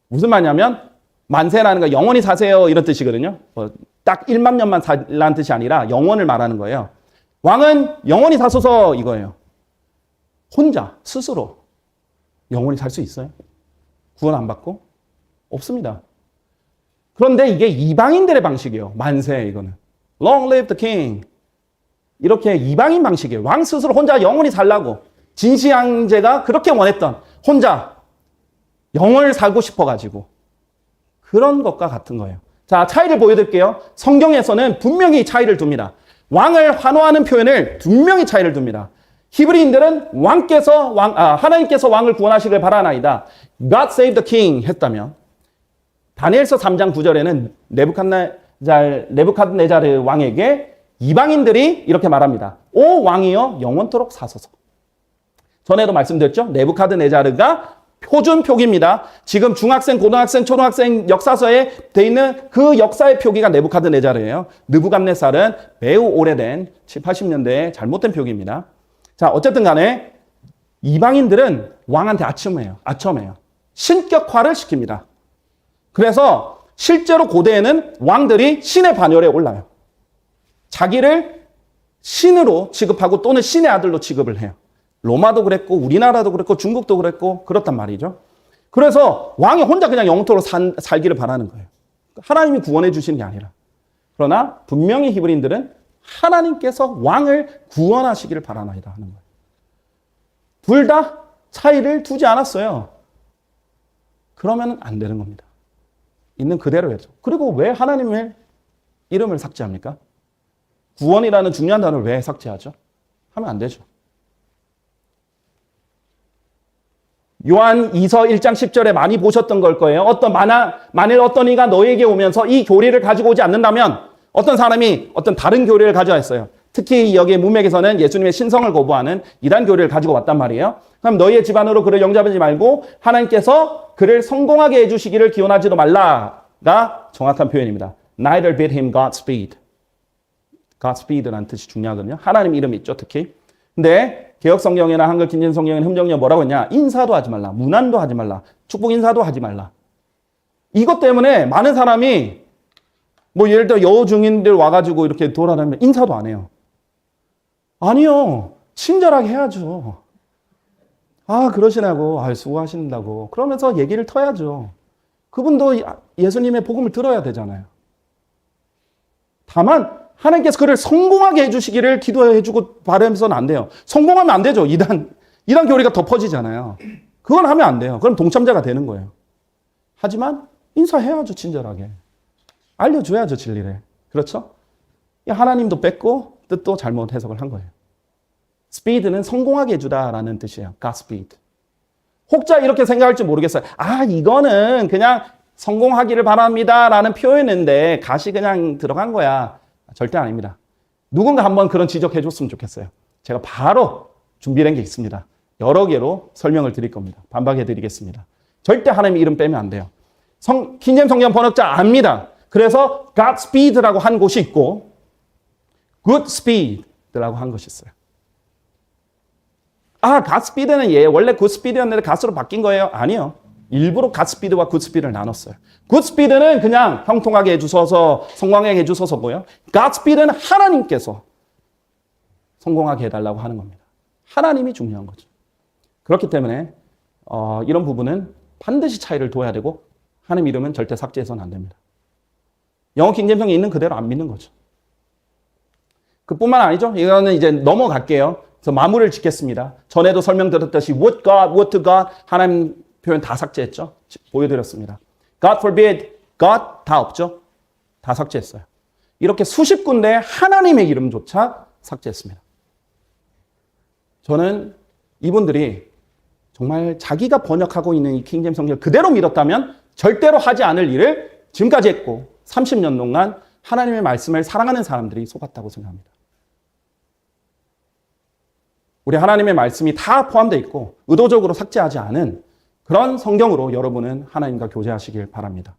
무슨 말이냐면 만세라는 거 영원히 사세요 이런 뜻이거든요. 딱 1만 년만 살라는 뜻이 아니라 영원을 말하는 거예요. 왕은 영원히 사소서 이거예요. 혼자 스스로 영원히 살 수 있어요? 구원 안 받고? 없습니다. 그런데 이게 이방인들의 방식이에요. 만세 이거는. Long live the king. 이렇게 이방인 방식이에요. 왕 스스로 혼자 영원히 살라고. 진시황제가 그렇게 원했던 혼자 영원을 살고 싶어가지고 그런 것과 같은 거예요. 자, 차이를 보여드릴게요. 성경에서는 분명히 차이를 둡니다. 왕을 환호하는 표현을 분명히 차이를 둡니다. 히브리인들은 하나님께서 왕을 구원하시길 바라나이다. God save the king 했다면 다니엘서 3장 9절에는 네부갓네자르 왕에게 이방인들이 이렇게 말합니다. 오 왕이여 영원토록 사소서. 전에도 말씀드렸죠. 네부갓네자르가 표준 표기입니다. 지금 중학생, 고등학생, 초등학생 역사서에 돼 있는 그 역사의 표기가 네부갓네자르예요. 느부갓네살은 매우 오래된 7, 80년대에 잘못된 표기입니다. 자, 어쨌든 간에 이방인들은 왕한테 아첨해요. 신격화를 시킵니다. 그래서 실제로 고대에는 왕들이 신의 반열에 올라요. 자기를 신으로 취급하고 또는 신의 아들로 취급을 해요. 로마도 그랬고 우리나라도 그랬고 중국도 그랬고 그렇단 말이죠. 그래서 왕이 혼자 그냥 영토로 살기를 바라는 거예요. 하나님이 구원해 주시는 게 아니라. 그러나 분명히 히브리인들은 하나님께서 왕을 구원하시기를 바라나이다 하는 거예요. 둘 다 차이를 두지 않았어요. 그러면 안 되는 겁니다. 있는 그대로 해죠. 그리고 왜 하나님의 이름을 삭제합니까? 구원이라는 중요한 단어를 왜 삭제하죠? 하면 안 되죠. 요한 2서 1장 10절에 많이 보셨던 걸 거예요. 만일 어떤 이가 너에게 오면서 이 교리를 가지고 오지 않는다면 어떤 사람이 어떤 다른 교리를 가져왔어요. 특히 여기 문맥에서는 예수님의 신성을 거부하는 이단 교리를 가지고 왔단 말이에요. 그럼 너희의 집안으로 그를 영접하지 말고 하나님께서 그를 성공하게 해주시기를 기원하지도 말라가 정확한 표현입니다. Neither bid him Godspeed. Godspeed라는 뜻이 중요하거든요. 하나님 이름 있죠, 특히. 근데 개역성경이나 한글 긴진성경에는 흠정력 뭐라고 했냐? 인사도 하지 말라. 문안도 하지 말라. 축복 인사도 하지 말라. 이것 때문에 많은 사람이 예를 들어 여우 증인들 와가지고 이렇게 돌아다니면 인사도 안 해요. 아니요. 친절하게 해야죠. 그러시냐고. 수고하신다고. 그러면서 얘기를 터야죠. 그분도 예수님의 복음을 들어야 되잖아요. 다만 하나님께서 그를 성공하게 해주시기를 기도해주고 바라면서는 안 돼요. 성공하면 안 되죠. 이단 교리가 덮어지잖아요. 그건 하면 안 돼요. 그럼 동참자가 되는 거예요. 하지만 인사해야죠. 친절하게. 알려줘야죠. 진리를. 그렇죠? 하나님도 뺐고 뜻도 잘못 해석을 한 거예요. 스피드는 성공하게 해주다라는 뜻이에요. Godspeed. 혹자 이렇게 생각할지 모르겠어요. 이거는 그냥 성공하기를 바랍니다라는 표현인데 갓이 그냥 들어간 거야. 절대 아닙니다. 누군가 한번 그런 지적해 줬으면 좋겠어요. 제가 바로 준비된 게 있습니다. 여러 개로 설명을 드릴 겁니다. 반박해 드리겠습니다. 절대 하나님의 이름 빼면 안 돼요. 킹제임스 성경 번역자 압니다. 그래서 Godspeed라고 한 곳이 있고 Goodspeed라고 한 것이 있어요. 아, Godspeed는 원래 Goodspeed였는데 Gods로 바뀐 거예요? 아니요. 일부러 Godspeed와 Goodspeed를 나눴어요. Goodspeed는 그냥 형통하게 해주셔서 성공하게 해주셔서고요. Godspeed는 하나님께서 성공하게 해달라고 하는 겁니다. 하나님이 중요한 거죠. 그렇기 때문에 이런 부분은 반드시 차이를 둬야 되고 하나님 이름은 절대 삭제해서는 안 됩니다. 영어 킹제임스에 있는 그대로 안 믿는 거죠. 그뿐만 아니죠. 이거는 이제 넘어갈게요. 그래서 마무리를 짓겠습니다. 전에도 설명드렸듯이 would God, would to God 하나님 표현 다 삭제했죠. 보여드렸습니다. God forbid, God 다 없죠. 다 삭제했어요. 이렇게 수십 군데 하나님의 이름조차 삭제했습니다. 저는 이분들이 정말 자기가 번역하고 있는 이 킹제임스 성경을 그대로 믿었다면 절대로 하지 않을 일을 지금까지 했고 30년 동안 하나님의 말씀을 사랑하는 사람들이 속았다고 생각합니다. 우리 하나님의 말씀이 다 포함되어 있고 의도적으로 삭제하지 않은 그런 성경으로 여러분은 하나님과 교제하시길 바랍니다.